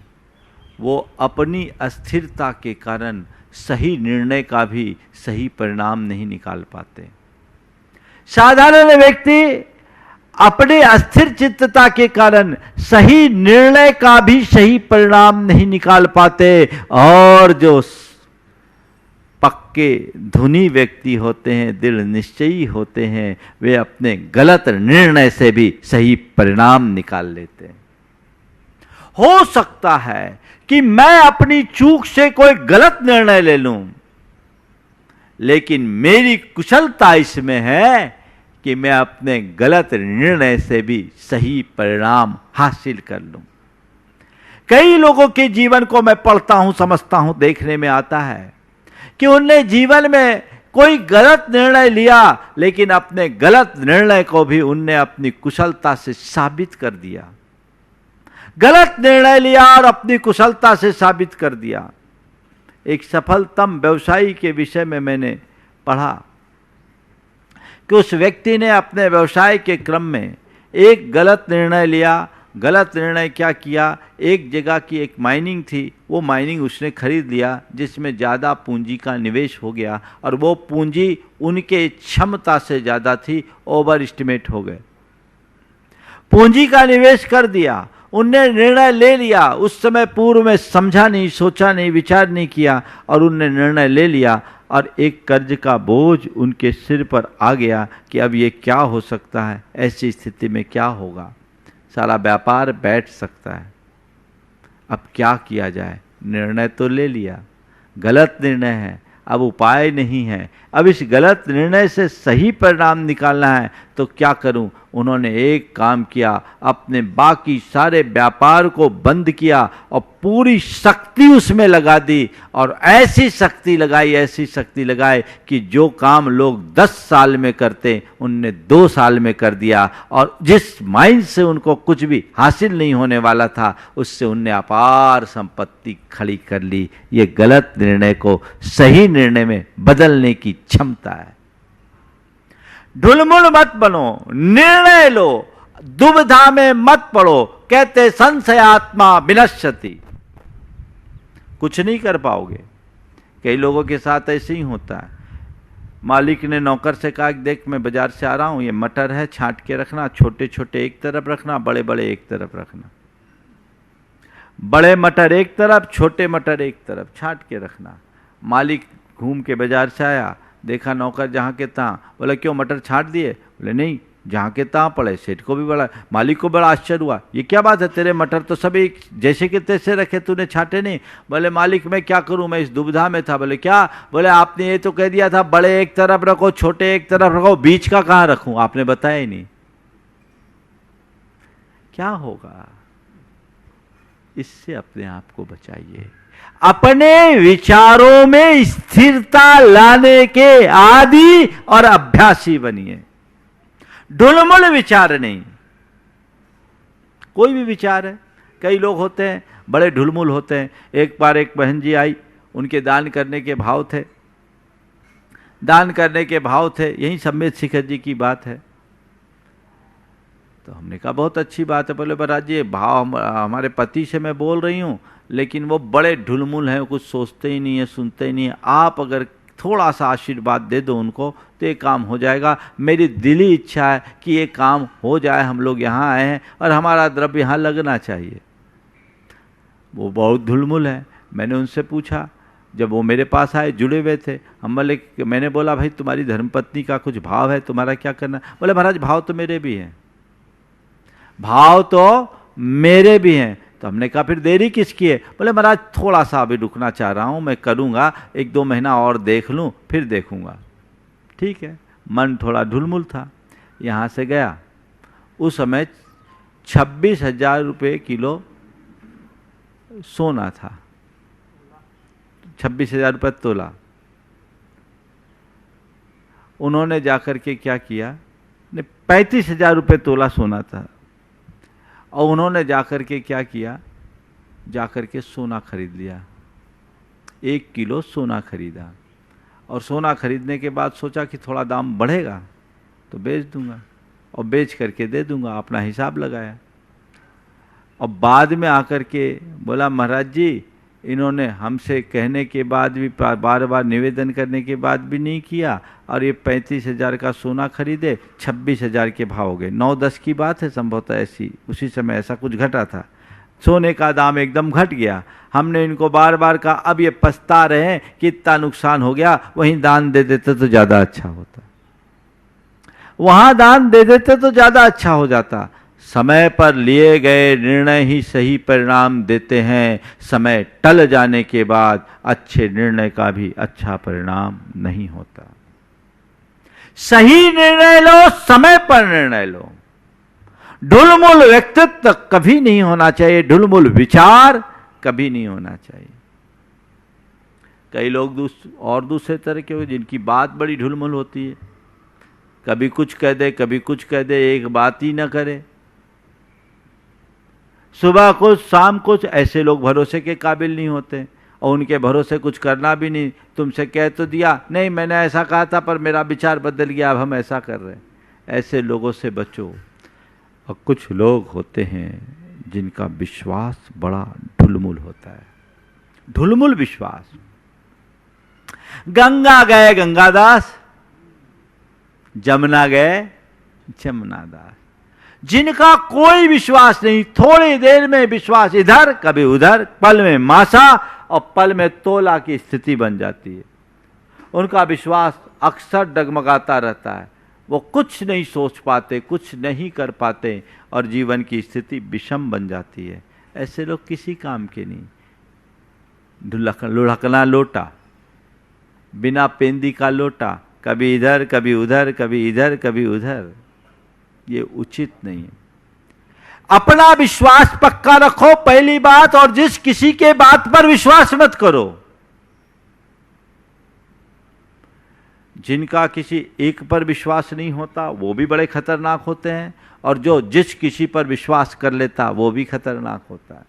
वो अपनी अस्थिरता के कारण सही निर्णय का भी सही परिणाम नहीं निकाल पाते। साधारण व्यक्ति अपने अस्थिर चित्तता के कारण सही निर्णय का भी सही परिणाम नहीं निकाल पाते। और जो पक्के धुनी व्यक्ति होते हैं, दृढ़ निश्चयी होते हैं, वे अपने गलत निर्णय से भी सही परिणाम निकाल लेते हैं। हो सकता है कि मैं अपनी चूक से कोई गलत निर्णय ले लूं, लेकिन मेरी कुशलता इसमें है कि मैं अपने गलत निर्णय से भी सही परिणाम हासिल कर लूं। कई लोगों के जीवन को मैं पढ़ता हूं, समझता हूं, देखने में आता है कि उनने जीवन में कोई गलत निर्णय लिया, लेकिन अपने गलत निर्णय को भी उनने अपनी कुशलता से साबित कर दिया। गलत निर्णय लिया और अपनी कुशलता से साबित कर दिया। एक सफलतम व्यवसायी के विषय में मैंने पढ़ा कि उस व्यक्ति ने अपने व्यवसाय के क्रम में एक गलत निर्णय लिया। गलत निर्णय क्या किया, एक जगह की एक माइनिंग थी, वो माइनिंग उसने खरीद लिया जिसमें ज़्यादा पूंजी का निवेश हो गया और वो पूंजी उनके क्षमता से ज़्यादा थी, ओवर एस्टिमेट हो गए। पूंजी का निवेश कर दिया, उनने निर्णय ले लिया, उस समय पूर्व में समझा नहीं, सोचा नहीं, विचार नहीं किया और उनने निर्णय ले लिया और एक कर्ज का बोझ उनके सिर पर आ गया कि अब ये क्या हो सकता है, ऐसी स्थिति में क्या होगा, सारा व्यापार बैठ सकता है, अब क्या किया जाए। निर्णय तो ले लिया, गलत निर्णय है, अब उपाय नहीं है, अब इस गलत निर्णय से सही परिणाम निकालना है तो क्या करूं। उन्होंने एक काम किया, अपने बाकी सारे व्यापार को बंद किया और पूरी शक्ति उसमें लगा दी, और ऐसी शक्ति लगाई कि जो काम लोग 10 साल में करते उनने 2 साल में कर दिया, और जिस माइंड से उनको कुछ भी हासिल नहीं होने वाला था उससे उनने अपार संपत्ति खड़ी कर ली। ये गलत निर्णय को सही निर्णय में बदलने की क्षमता है। ढुलमुल मत बनो, निर्णय लो, दुविधा में मत पड़ो। कहते संशयात्मा विनश्यति, कुछ नहीं कर पाओगे। कई लोगों के साथ ऐसे ही होता है। मालिक ने नौकर से कहा कि देख मैं बाजार से आ रहा हूं, ये मटर है, छांट के रखना, छोटे छोटे एक तरफ रखना, बड़े बड़े एक तरफ रखना। बड़े मटर एक तरफ, छोटे मटर एक तरफ, छांट के रखना। मालिक घूम के बाजार से आया, देखा नौकर जहाँ के तहाँ, बोला क्यों मटर छांट दिए? बोले नहीं, जहाँ के तहाँ पड़े। सेठ को भी बड़ा, मालिक को बड़ा आश्चर्य हुआ, ये क्या बात है, तेरे मटर तो सभी जैसे के तैसे रखे, तूने छांटे नहीं? बोले मालिक मैं क्या करूं, मैं इस दुविधा में था। बोले क्या? बोले आपने ये तो कह दिया था बड़े एक तरफ रखो, छोटे एक तरफ रखो, बीच का कहाँ रखूं? आपने बताया ही नहीं। क्या होगा? इससे अपने आप को बचाइए। अपने विचारों में स्थिरता लाने के आदी और अभ्यासी बनिए। ढुलमुल विचार नहीं। कोई भी विचार है, कई लोग होते हैं बड़े ढुलमुल होते हैं। एक बार एक बहन जी आई, उनके दान करने के भाव थे, यही सम्मेद शिखर जी की बात है। तो हमने कहा बहुत अच्छी बात है। बोले महाराज जी भाव हमारे पति से मैं बोल रही हूँ, लेकिन वो बड़े ढुलमुल हैं, कुछ सोचते ही नहीं है, सुनते ही नहीं है। आप अगर थोड़ा सा आशीर्वाद दे दो उनको तो ये काम हो जाएगा। मेरी दिली इच्छा है कि ये काम हो जाए। हम लोग यहाँ आए हैं और हमारा द्रव्य यहाँ लगना चाहिए। वो बहुत ढुलमुल है। मैंने उनसे पूछा, जब वो मेरे पास आए, जुड़े हुए थे, मैंने बोला भाई तुम्हारी धर्मपत्नी का कुछ भाव है, तुम्हारा क्या करना? बोले महाराज भाव तो मेरे भी हैं, तो हमने कहा फिर देरी किसकी है? बोले महाराज थोड़ा सा अभी रुकना चाह रहा हूँ, मैं करूँगा, 1-2 महीना और देख लूँ फिर देखूँगा। ठीक है। मन थोड़ा ढुलमुल था। यहाँ से गया, उस समय 26,000 रुपये किलो सोना था, 26,000 रुपये तोला। उन्होंने जाकर के क्या किया, 35,000 रुपये तोला सोना था, और उन्होंने जाकर के क्या किया, जाकर के सोना खरीद लिया। 1 किलो सोना खरीदा, और सोना खरीदने के बाद सोचा कि थोड़ा दाम बढ़ेगा तो बेच दूंगा, और बेच करके दे दूंगा। अपना हिसाब लगाया, और बाद में आकर के बोला महाराज जी इन्होंने हमसे कहने के बाद भी, बार बार निवेदन करने के बाद भी नहीं किया, और ये 35,000 का सोना खरीदे, 26,000 के भाव हो गए। 9-10 की बात है संभवतः, ऐसी उसी समय ऐसा कुछ घटा था। सोने का दाम एकदम घट गया। हमने इनको बार बार कहा, अब ये पछता रहे हैं कि इतना नुकसान हो गया, वहीं दान दे देते तो ज़्यादा अच्छा होता, वहाँ दान दे देते तो ज़्यादा अच्छा हो जाता। समय पर लिए गए निर्णय ही सही परिणाम देते हैं। समय टल जाने के बाद अच्छे निर्णय का भी अच्छा परिणाम नहीं होता। सही निर्णय लो, समय पर निर्णय लो। ढुलमुल व्यक्तित्व कभी नहीं होना चाहिए, ढुलमुल विचार कभी नहीं होना चाहिए। कई लोग दूसरे तरह के हो जिनकी बात बड़ी ढुलमुल होती है, कभी कुछ कह दे, कभी कुछ कह दे, एक बात ही ना करे, सुबह कुछ शाम कुछ। ऐसे लोग भरोसे के काबिल नहीं होते, और उनके भरोसे कुछ करना भी नहीं। तुमसे कह तो दिया, नहीं मैंने ऐसा कहा था पर मेरा विचार बदल गया, अब हम ऐसा कर रहे हैं। ऐसे लोगों से बचो। और कुछ लोग होते हैं जिनका विश्वास बड़ा ढुलमुल होता है, ढुलमुल विश्वास। गंगा गए गंगादास, जमुना गए जमुनादास। जिनका कोई विश्वास नहीं, थोड़ी देर में विश्वास इधर कभी उधर, पल में मासा और पल में तोला की स्थिति बन जाती है। उनका विश्वास अक्सर डगमगाता रहता है। वो कुछ नहीं सोच पाते, कुछ नहीं कर पाते, और जीवन की स्थिति विषम बन जाती है। ऐसे लोग किसी काम के नहीं। लुढ़कना लोटा, बिना पेंदी का लोटा, कभी इधर कभी उधर, कभी इधर कभी उधर। ये उचित नहीं है। अपना विश्वास पक्का रखो पहली बात, और जिस किसी के बात पर विश्वास मत करो। जिनका किसी एक पर विश्वास नहीं होता वो भी बड़े खतरनाक होते हैं, और जो जिस किसी पर विश्वास कर लेता वो भी खतरनाक होता है।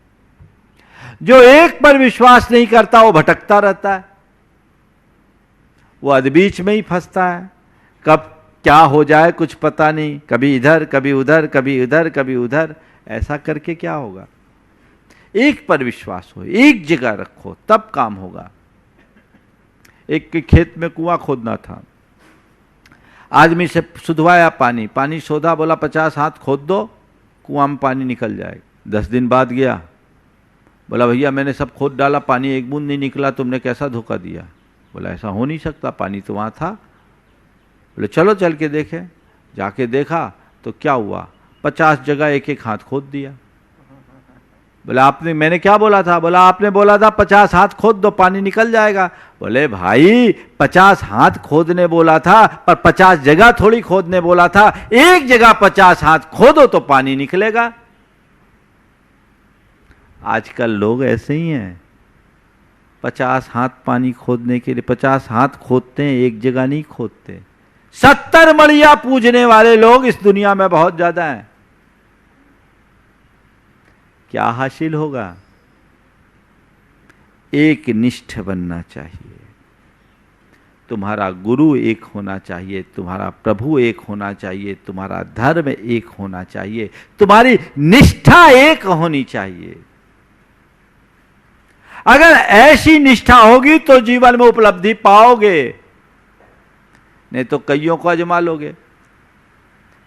जो एक पर विश्वास नहीं करता वो भटकता रहता है, वो अधबीच में ही फंसता है। कब क्या हो जाए कुछ पता नहीं, कभी इधर कभी उधर, कभी इधर कभी उधर, ऐसा करके क्या होगा। एक पर विश्वास हो, एक जगह रखो, तब काम होगा। एक के खेत में कुआं खोदना था, आदमी से सुधवाया पानी, पानी सोधा, बोला 50 हाथ खोद दो कुआं में पानी निकल जाएगा। 10 दिन बाद गया, बोला भैया मैंने सब खोद डाला, पानी एक बूंद नहीं निकला, तुमने कैसा धोखा दिया। बोला ऐसा हो नहीं सकता, पानी तो वहाँ था। बोले चलो चल के देखें। जाके देखा तो क्या हुआ, 50 जगह एक एक हाथ खोद दिया। बोला आपने, मैंने क्या बोला था। बोला आपने बोला था 50 हाथ खोद दो पानी निकल जाएगा। बोले भाई 50 हाथ खोदने बोला था, पर 50 जगह थोड़ी खोदने बोला था। एक जगह 50 हाथ खोदो तो पानी निकलेगा। आजकल लोग ऐसे ही हैं, 50 हाथ पानी खोदने के लिए 50 हाथ खोदते हैं, एक जगह नहीं खोदते। 70 मड़िया पूजने वाले लोग इस दुनिया में बहुत ज्यादा हैं। क्या हासिल होगा। एक निष्ठ बनना चाहिए, तुम्हारा गुरु एक होना चाहिए, तुम्हारा प्रभु एक होना चाहिए, तुम्हारा धर्म एक होना चाहिए, तुम्हारी निष्ठा एक होनी चाहिए। अगर ऐसी निष्ठा होगी तो जीवन में उपलब्धि पाओगे, नहीं तो कईयों को आजमा लोगे।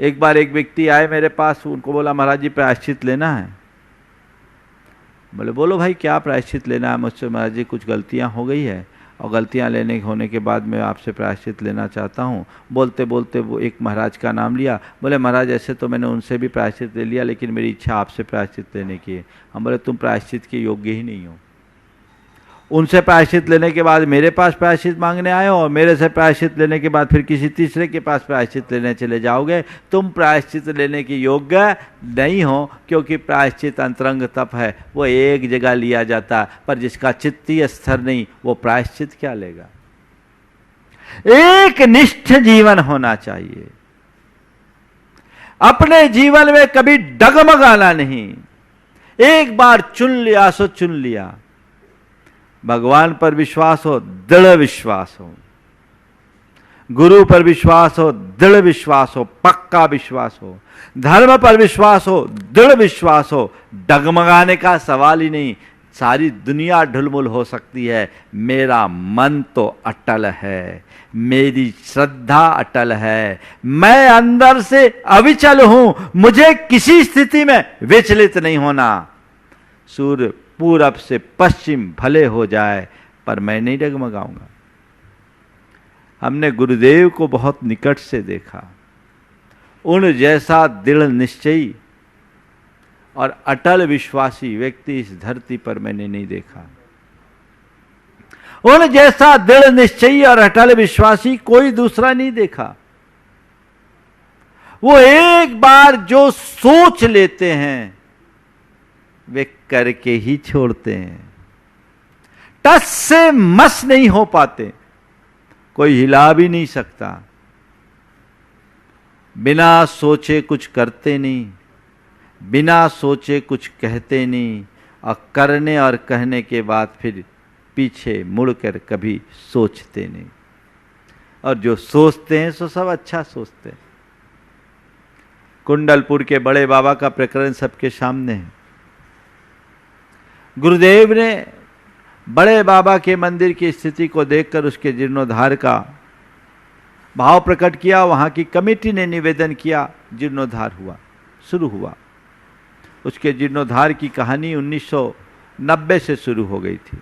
एक बार एक व्यक्ति आए मेरे पास, उनको बोला महाराज जी प्रायश्चित लेना है। बोले बोलो भाई क्या प्रायश्चित लेना है मुझसे। महाराज जी कुछ गलतियां हो गई है, और गलतियां होने के बाद मैं आपसे प्रायश्चित लेना चाहता हूं। बोलते बोलते वो एक महाराज का नाम लिया। बोले महाराज ऐसे तो मैंने उनसे भी प्रायश्चित ले लिया, लेकिन मेरी इच्छा आपसे प्रायश्चित लेने की है। हम बोले तुम प्रायश्चित के योग्य ही नहीं हो। उनसे प्रायश्चित लेने के बाद मेरे पास प्रायश्चित मांगने आए हो, और मेरे से प्रायश्चित लेने के बाद फिर किसी तीसरे के पास प्रायश्चित लेने चले जाओगे। तुम प्रायश्चित लेने के योग्य नहीं हो, क्योंकि प्रायश्चित अंतरंग तप है, वो एक जगह लिया जाता, पर जिसका चित्तीय स्तर नहीं वो प्रायश्चित क्या लेगा। एक निष्ठ जीवन होना चाहिए। अपने जीवन में कभी डगमगाना नहीं। एक बार चुन लिया सो चुन लिया। भगवान पर विश्वास हो, दृढ़ विश्वास हो। गुरु पर विश्वास हो, दृढ़ विश्वास हो, पक्का विश्वास हो। धर्म पर विश्वास हो, दृढ़ विश्वास हो। डगमगाने का सवाल ही नहीं। सारी दुनिया ढुलमुल हो सकती है, मेरा मन तो अटल है, मेरी श्रद्धा अटल है, मैं अंदर से अविचल हूं, मुझे किसी स्थिति में विचलित नहीं होना। सूर्य पूरब से पश्चिम भले हो जाए, पर मैं नहीं डगमगाऊंगा। हमने गुरुदेव को बहुत निकट से देखा। उन जैसा दृढ़ निश्चयी और अटल विश्वासी व्यक्ति इस धरती पर मैंने नहीं देखा। उन जैसा दृढ़ निश्चयी और अटल विश्वासी कोई दूसरा नहीं देखा। वो एक बार जो सोच लेते हैं वे करके ही छोड़ते हैं। टस से मस नहीं हो पाते, कोई हिला भी नहीं सकता। बिना सोचे कुछ करते नहीं, बिना सोचे कुछ कहते नहीं, और करने और कहने के बाद फिर पीछे मुड़कर कभी सोचते नहीं। और जो सोचते हैं सो सब अच्छा सोचते हैं। कुंडलपुर के बड़े बाबा का प्रकरण सबके सामने है। गुरुदेव ने बड़े बाबा के मंदिर की स्थिति को देखकर उसके जीर्णोद्धार का भाव प्रकट किया। वहाँ की कमेटी ने निवेदन किया, जीर्णोद्धार हुआ, शुरू हुआ। उसके जीर्णोद्धार की कहानी 1990 से शुरू हो गई थी।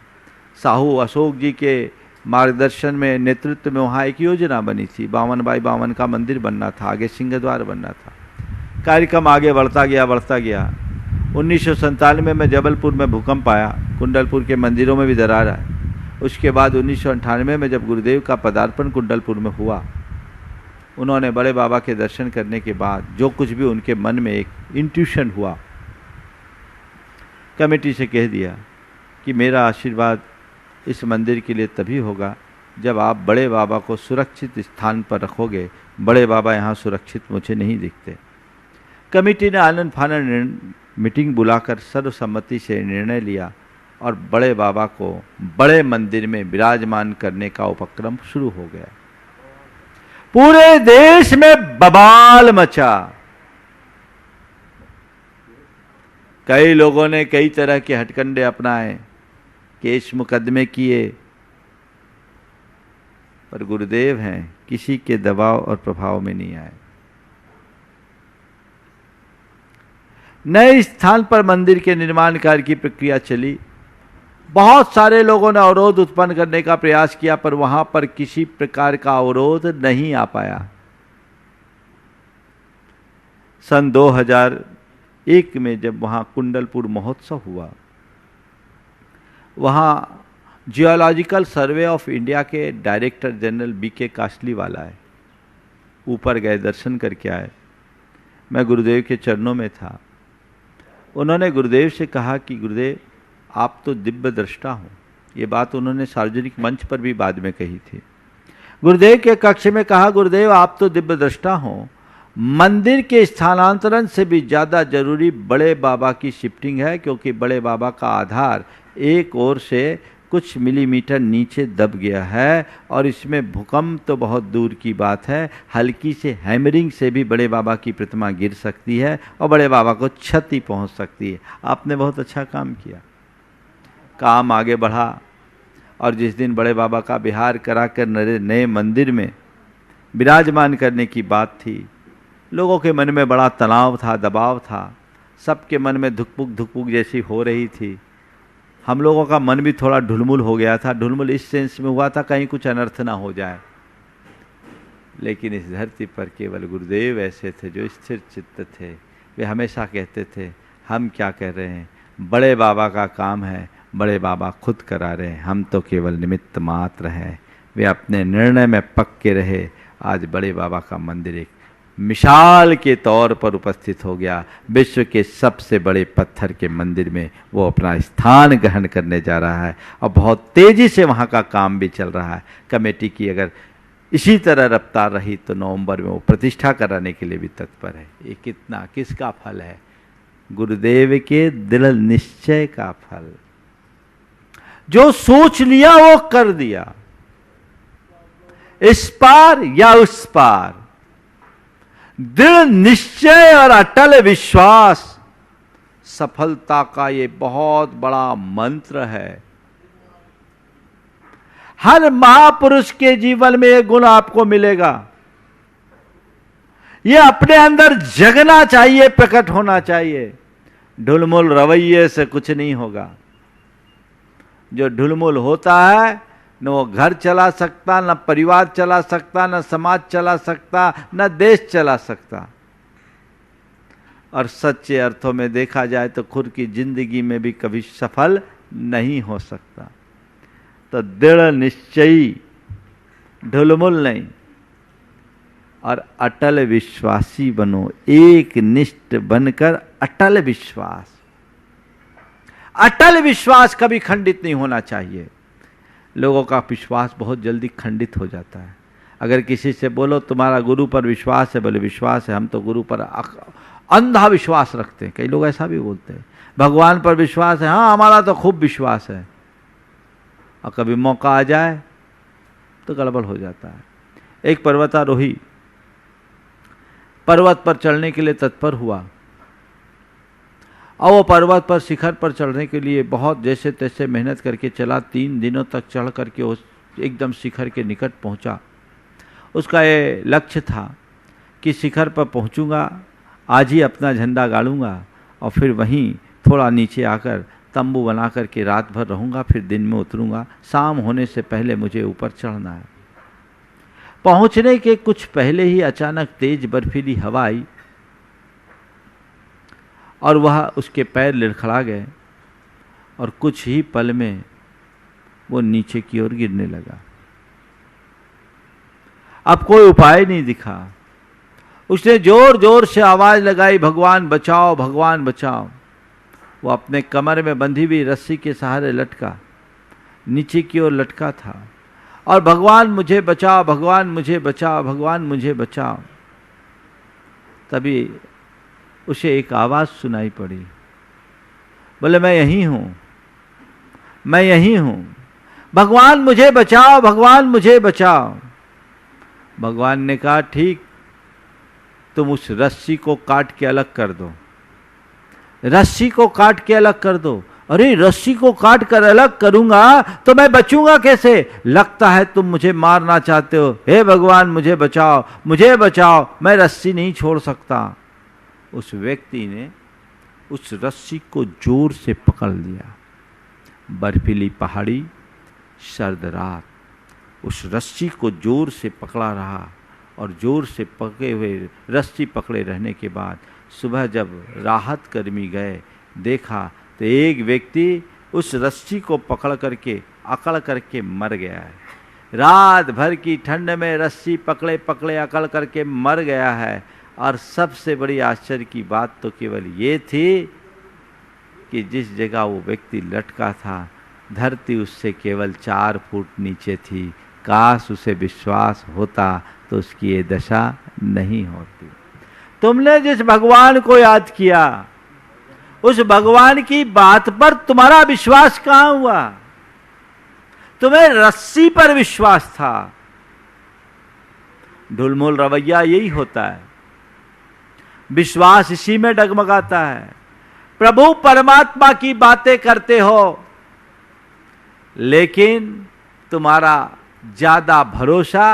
साहू अशोक जी के मार्गदर्शन में, नेतृत्व में वहाँ एक योजना बनी थी। 52x52 का मंदिर बनना था, आगे सिंहद्वार बनना था। कार्यक्रम आगे बढ़ता गया। 1997 में जबलपुर में भूकंप आया, कुंडलपुर के मंदिरों में भी दरार आई। उसके बाद 1998 में जब गुरुदेव का पदार्पण कुंडलपुर में हुआ उन्होंने बड़े बाबा के दर्शन करने के बाद जो कुछ भी उनके मन में एक इंट्यूशन हुआ, कमेटी से कह दिया कि मेरा आशीर्वाद इस मंदिर के लिए तभी होगा जब आप बड़े बाबा को सुरक्षित स्थान पर रखोगे। बड़े बाबा यहाँ सुरक्षित मुझे नहीं दिखते। कमेटी ने आनंद फानन मीटिंग बुलाकर सर्वसम्मति से निर्णय लिया और बड़े बाबा को बड़े मंदिर में विराजमान करने का उपक्रम शुरू हो गया। पूरे देश में बवाल मचा। कई लोगों ने कई तरह के हथकंडे अपनाए, केस मुकदमे किए, पर गुरुदेव हैं, किसी के दबाव और प्रभाव में नहीं आए। नए स्थान पर मंदिर के निर्माण कार्य की प्रक्रिया चली। बहुत सारे लोगों ने अवरोध उत्पन्न करने का प्रयास किया, पर वहां पर किसी प्रकार का अवरोध नहीं आ पाया। सन 2001 में जब वहां कुंडलपुर महोत्सव हुआ, वहां जियोलॉजिकल सर्वे ऑफ इंडिया के डायरेक्टर जनरल BK कासलीवाला है, ऊपर गए, दर्शन करके आए। मैं गुरुदेव के चरणों में था। उन्होंने गुरुदेव से कहा कि गुरुदेव आप तो दिव्य दृष्टा हो। ये बात उन्होंने सार्वजनिक मंच पर भी बाद में कही थी। गुरुदेव के कक्ष में कहा, गुरुदेव आप तो दिव्य दृष्टा हो, मंदिर के स्थानांतरण से भी ज़्यादा जरूरी बड़े बाबा की शिफ्टिंग है, क्योंकि बड़े बाबा का आधार एक ओर से कुछ मिलीमीटर नीचे दब गया है और इसमें भूकंप तो बहुत दूर की बात है, हल्की से हैमरिंग से भी बड़े बाबा की प्रतिमा गिर सकती है और बड़े बाबा को क्षति पहुंच सकती है। आपने बहुत अच्छा काम किया। काम आगे बढ़ा और जिस दिन बड़े बाबा का विहार कराकर नए मंदिर में विराजमान करने की बात थी, लोगों के मन में बड़ा तनाव था, दबाव था, सबके मन में धुकपुक जैसी हो रही थी। हम लोगों का मन भी थोड़ा ढुलमुल हो गया था। ढुलमुल इस सेंस में हुआ था कहीं कुछ अनर्थ ना हो जाए। लेकिन इस धरती पर केवल गुरुदेव ऐसे थे जो स्थिर चित्त थे। वे हमेशा कहते थे, हम क्या कह रहे हैं, बड़े बाबा का काम है, बड़े बाबा खुद करा रहे हैं, हम तो केवल निमित्त मात्र हैं। वे अपने निर्णय में पक्के रहे। आज बड़े बाबा का मंदिर एक मिसाल के तौर पर उपस्थित हो गया। विश्व के सबसे बड़े पत्थर के मंदिर में वो अपना स्थान ग्रहण करने जा रहा है और बहुत तेजी से वहाँ का काम भी चल रहा है। कमेटी की अगर इसी तरह रफ्तार रही तो नवंबर में वो प्रतिष्ठा कराने के लिए भी तत्पर है। ये कितना किसका फल है? गुरुदेव के दृढ़ निश्चय का फल। जो सोच लिया वो कर दिया, इस पार या उस पार। दृढ़ निश्चय और अटल विश्वास सफलता का ये बहुत बड़ा मंत्र है। हर महापुरुष के जीवन में ये गुण आपको मिलेगा। ये अपने अंदर जगना चाहिए, प्रकट होना चाहिए। ढुलमुल रवैये से कुछ नहीं होगा। जो ढुलमुल होता है न वो घर चला सकता, न परिवार चला सकता, न समाज चला सकता, न देश चला सकता। और सच्चे अर्थों में देखा जाए तो खुद की जिंदगी में भी कभी सफल नहीं हो सकता। तो दृढ़ निश्चयी, ढुलमुल नहीं, और अटल विश्वासी बनो। एक निष्ठ बनकर अटल विश्वास। अटल विश्वास कभी खंडित नहीं होना चाहिए। लोगों का विश्वास बहुत जल्दी खंडित हो जाता है। अगर किसी से बोलो तुम्हारा गुरु पर विश्वास है, बोले विश्वास है, हम तो गुरु पर अंधा विश्वास रखते हैं। कई लोग ऐसा भी बोलते हैं। भगवान पर विश्वास है, हाँ हमारा तो खूब विश्वास है। और कभी मौका आ जाए तो गड़बड़ हो जाता है। एक पर्वतारोही पर्वत पर चढ़ने के लिए तत्पर हुआ और वो पर्वत पर शिखर पर चढ़ने के लिए बहुत जैसे तैसे मेहनत करके चला। 3 दिनों तक चढ़ करके उस एकदम शिखर के निकट पहुंचा। उसका ये लक्ष्य था कि शिखर पर पहुंचूंगा, आज ही अपना झंडा गाड़ूंगा और फिर वहीं थोड़ा नीचे आकर तंबू बना करके रात भर रहूंगा, फिर दिन में उतरूंगा। शाम होने से पहले मुझे ऊपर चढ़ना है। पहुंचने के कुछ पहले ही अचानक तेज बर्फीली हवा आई और वह उसके पैर लड़खड़ा गए और कुछ ही पल में वो नीचे की ओर गिरने लगा। अब कोई उपाय नहीं दिखा। उसने जोर जोर से आवाज लगाई, भगवान बचाओ, भगवान बचाओ। वो अपने कमर में बंधी हुई रस्सी के सहारे लटका, नीचे की ओर लटका था और भगवान मुझे बचाओ, भगवान मुझे बचाओ, भगवान मुझे बचाओ। तभी उसे एक आवाज सुनाई पड़ी, बोले मैं यहीं हूं, मैं यहीं हूं, भगवान मुझे बचाओ, भगवान मुझे बचाओ। भगवान ने कहा ठीक, तुम उस रस्सी को काट के अलग कर दो, रस्सी को काट के अलग कर दो। अरे रस्सी को काट कर अलग करूंगा तो मैं बचूंगा कैसे? लगता है तुम मुझे मारना चाहते हो। हे भगवान मुझे बचाओ, मुझे बचाओ, मैं रस्सी नहीं छोड़ सकता। उस व्यक्ति ने उस रस्सी को जोर से पकड़ लिया। बर्फीली पहाड़ी, सर्द रात, उस रस्सी को जोर से पकड़ा रहा और जोर से पकड़े हुए रस्सी पकड़े रहने के बाद सुबह जब राहत कर्मी गए, देखा तो एक व्यक्ति उस रस्सी को पकड़ करके अकड़ करके मर गया है। रात भर की ठंड में रस्सी पकड़े पकड़े अकड़ करके मर गया है। और सबसे बड़ी आश्चर्य की बात तो केवल ये थी कि जिस जगह वो व्यक्ति लटका था, धरती उससे केवल 4 फुट नीचे थी। काश उसे विश्वास होता तो उसकी ये दशा नहीं होती। तुमने जिस भगवान को याद किया, उस भगवान की बात पर तुम्हारा विश्वास कहां हुआ? तुम्हें रस्सी पर विश्वास था। ढुलमुल रवैया यही होता है, विश्वास इसी में डगमगाता है। प्रभु परमात्मा की बातें करते हो, लेकिन तुम्हारा ज्यादा भरोसा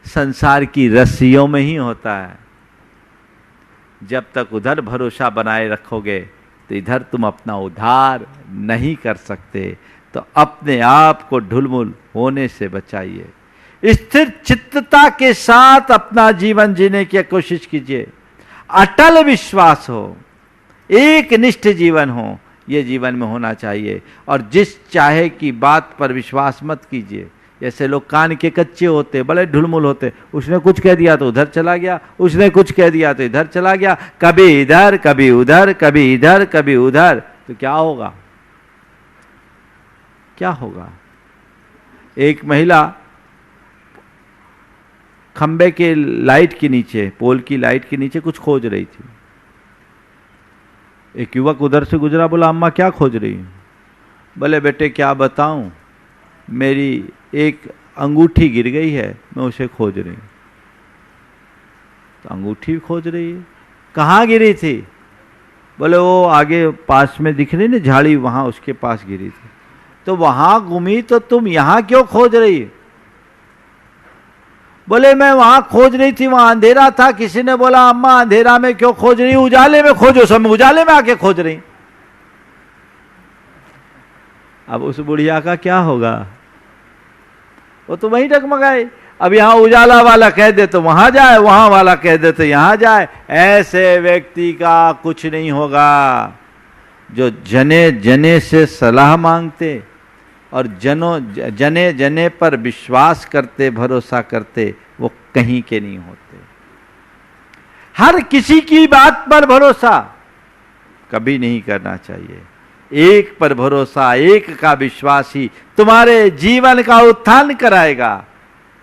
संसार की रस्सियों में ही होता है। जब तक उधर भरोसा बनाए रखोगे तो इधर तुम अपना उद्धार नहीं कर सकते। तो अपने आप को ढुलमुल होने से बचाइए। स्थिर चित्तता के साथ अपना जीवन जीने की कोशिश कीजिए। अटल विश्वास हो, एक निष्ठ जीवन हो, ये जीवन में होना चाहिए। और जिस चाहे की बात पर विश्वास मत कीजिए। जैसे लोग कान के कच्चे होते, बड़े ढुलमुल होते, उसने कुछ कह दिया तो उधर चला गया, उसने कुछ कह दिया तो इधर चला गया, कभी इधर कभी उधर, कभी इधर कभी उधर। तो क्या होगा? क्या होगा? एक महिला खंबे के लाइट के नीचे, पोल की लाइट के नीचे कुछ खोज रही थी। एक युवक उधर से गुजरा, बोला अम्मा क्या खोज रही है? बोले बेटे क्या बताऊं, मेरी एक अंगूठी गिर गई है, मैं उसे खोज रही हूं। तो अंगूठी खोज रही है, कहाँ गिरी थी? बोले वो आगे पास में दिख रही ना झाड़ी, वहां उसके पास गिरी थी। तो वहां घूमी तो तुम यहां क्यों खोज रही? बोले मैं वहां खोज रही थी, वहां अंधेरा था। किसी ने बोला अम्मा अंधेरा में क्यों खोज रही, उजाले में खोजो। सब उजाले में आके खोज रही। अब उस बुढ़िया का क्या होगा? वो तो वहीं डगमगाए। अब यहां उजाला वाला कह दे तो वहां जाए, वहां वाला कह दे तो यहां जाए। ऐसे व्यक्ति का कुछ नहीं होगा। जो जने जने से सलाह मांगते और जने जने पर विश्वास करते, भरोसा करते, वो कहीं के नहीं होते। हर किसी की बात पर भरोसा कभी नहीं करना चाहिए। एक पर भरोसा, एक का विश्वास ही तुम्हारे जीवन का उत्थान कराएगा।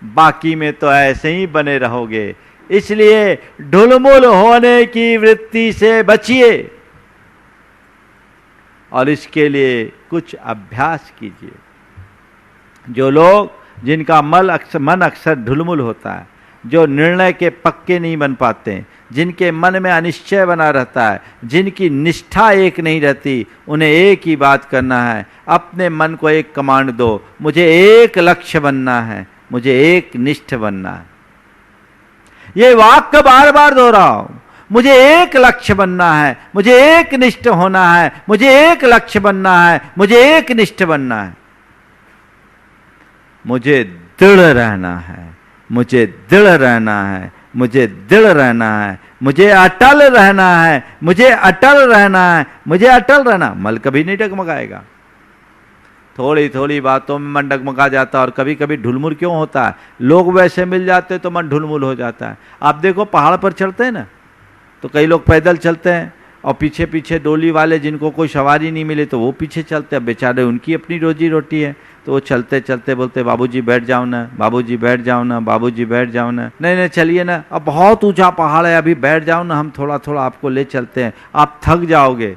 बाकी में तो ऐसे ही बने रहोगे। इसलिए ढुलमुल होने की वृत्ति से बचिए और इसके लिए कुछ अभ्यास कीजिए। जो लोग, जिनका मन अक्सर ढुलमुल होता है, जो निर्णय के पक्के नहीं बन पाते, जिनके मन में अनिश्चय बना रहता है, जिनकी निष्ठा एक नहीं रहती, उन्हें एक ही बात करना है। अपने मन को एक कमांड दो, मुझे एक लक्ष्य बनना है, मुझे एक निष्ठ बनना है। ये वाक्य बार बार दोहराओ, मुझे एक लक्ष्य बनना है, मुझे एक निष्ठ होना है, मुझे एक लक्ष्य बनना है, मुझे एक निष्ठ बनना है। मुझे दृढ़ रहना है, मुझे दृढ़ रहना है, मुझे दृढ़ रहना है, मुझे अटल रहना है, मुझे अटल रहना है, मुझे अटल रहना। मल कभी नहीं डगमगाएगा। थोड़ी थोड़ी बातों में मन डगमगा जाता है और कभी कभी ढुलमुल क्यों होता है, लोग वैसे मिल जाते तो मन ढुलमुल हो जाता है। आप देखो पहाड़ पर चढ़ते हैं ना, तो कई लोग पैदल चलते हैं और पीछे पीछे डोली वाले जिनको कोई सवारी नहीं मिले तो वो पीछे चलते हैं, बेचारे उनकी अपनी रोजी रोटी है, तो वो चलते चलते बोलते बाबूजी बैठ जाओ ना, बाबूजी बैठ जाओ ना, बाबूजी बैठ जाओ ना, नहीं नहीं चलिए ना, अब बहुत ऊंचा पहाड़ है, अभी बैठ जाओ ना, हम थोड़ा थोड़ा आपको ले चलते हैं, आप थक जाओगे।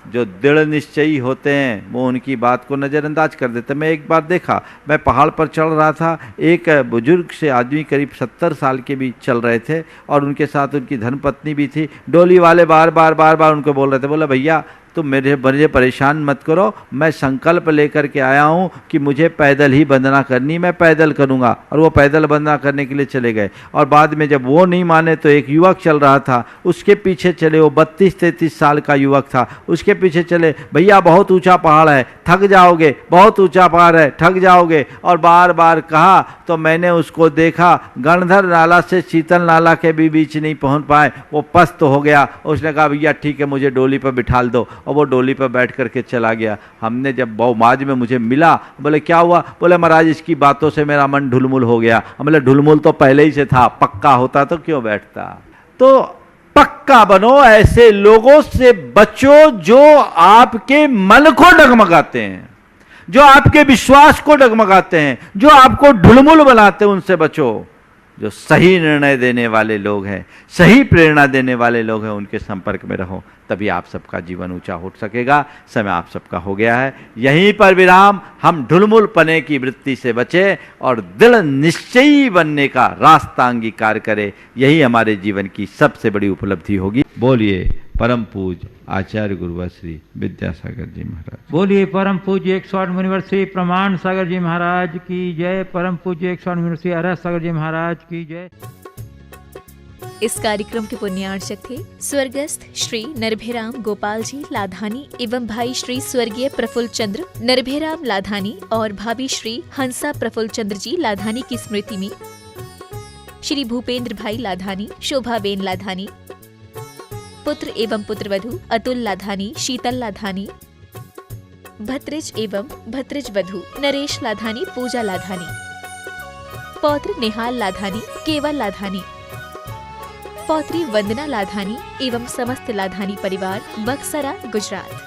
जो दृढ़ निश्चयी होते हैं वो उनकी बात को नज़रअंदाज कर देते। मैं एक बार देखा, मैं पहाड़ पर चढ़ रहा था, एक बुजुर्ग से आदमी करीब 70 साल के भी चल रहे थे और उनके साथ उनकी धर्मपत्नी भी थी। डोली वाले बार बार उनको बोल रहे थे, बोला भैया तुम मुझे परेशान मत करो, मैं संकल्प लेकर के आया हूँ कि मुझे पैदल ही वंदना करनी, मैं पैदल करूँगा। और वो पैदल वंदना करने के लिए चले गए और बाद में जब वो नहीं माने तो एक युवक चल रहा था, उसके पीछे चले, वो 32-33 साल का युवक था, उसके पीछे चले, भैया बहुत ऊंचा पहाड़ है, थक जाओगे, बहुत ऊंचा पहाड़ है, थक जाओगे। और बार बार कहा तो मैंने उसको देखा, गणधर नाला से शीतल नाला के भी बीच नहीं पहुँच पाए, वो पस्त हो गया। उसने कहा भैया ठीक है मुझे डोली पर बिठाल दो, और वो डोली पर बैठ करके चला गया। हमने जब बहुमाज में मुझे मिला, बोले क्या हुआ, बोले महाराज इसकी बातों से मेरा मन ढुलमुल हो गया। बोले ढुलमुल तो पहले ही से था, पक्का होता तो क्यों बैठता। तो पक्का बनो, ऐसे लोगों से बचो जो आपके मन को डगमगाते हैं, जो आपके विश्वास को डगमगाते हैं, जो आपको ढुलमुल बनाते हैं, उनसे बचो। जो सही निर्णय देने वाले लोग हैं, सही प्रेरणा देने वाले लोग हैं, उनके संपर्क में रहो, तभी आप सबका जीवन ऊंचा हो सकेगा। समय आप सबका हो गया है, यहीं पर विराम। हम ढुलमुल पने की वृत्ति से बचे और दृढ़ निश्चयी बनने का रास्ता अंगीकार करें, यही हमारे जीवन की सबसे बड़ी उपलब्धि होगी। बोलिए परम पूज्य आचार्य गुरुवर श्री विद्यासागर जी महाराज। बोलिए परम पूज्य 108 मुनिवर श्री प्रमाण सागर जी महाराज की जय। परम पूज्य 108 मुनिवर श्री अरहत सागर जी महाराज की जय। इस कार्यक्रम के पुण्यार्चक थे स्वर्गस्थ श्री नरभेराम गोपाल जी लाधानी एवं भाई श्री स्वर्गीय प्रफुल्ल चंद्र नरभेराम लाधानी और भाभी श्री हंसा प्रफुल्ल चंद्र जी लाधानी की स्मृति में श्री भूपेंद्र भाई लाधानी, शोभाबेन लाधानी, पुत्र एवं पुत्रवधू अतुल लाधानी, शीतल लाधानी, भत्रिज एवं भत्रिज वधू नरेश लाधानी, पूजा लाधानी, पौत्र निहाल लाधानी, केवल लाधानी, पौत्री वंदना लाधानी एवं समस्त लाधानी परिवार, बक्सरा, गुजरात।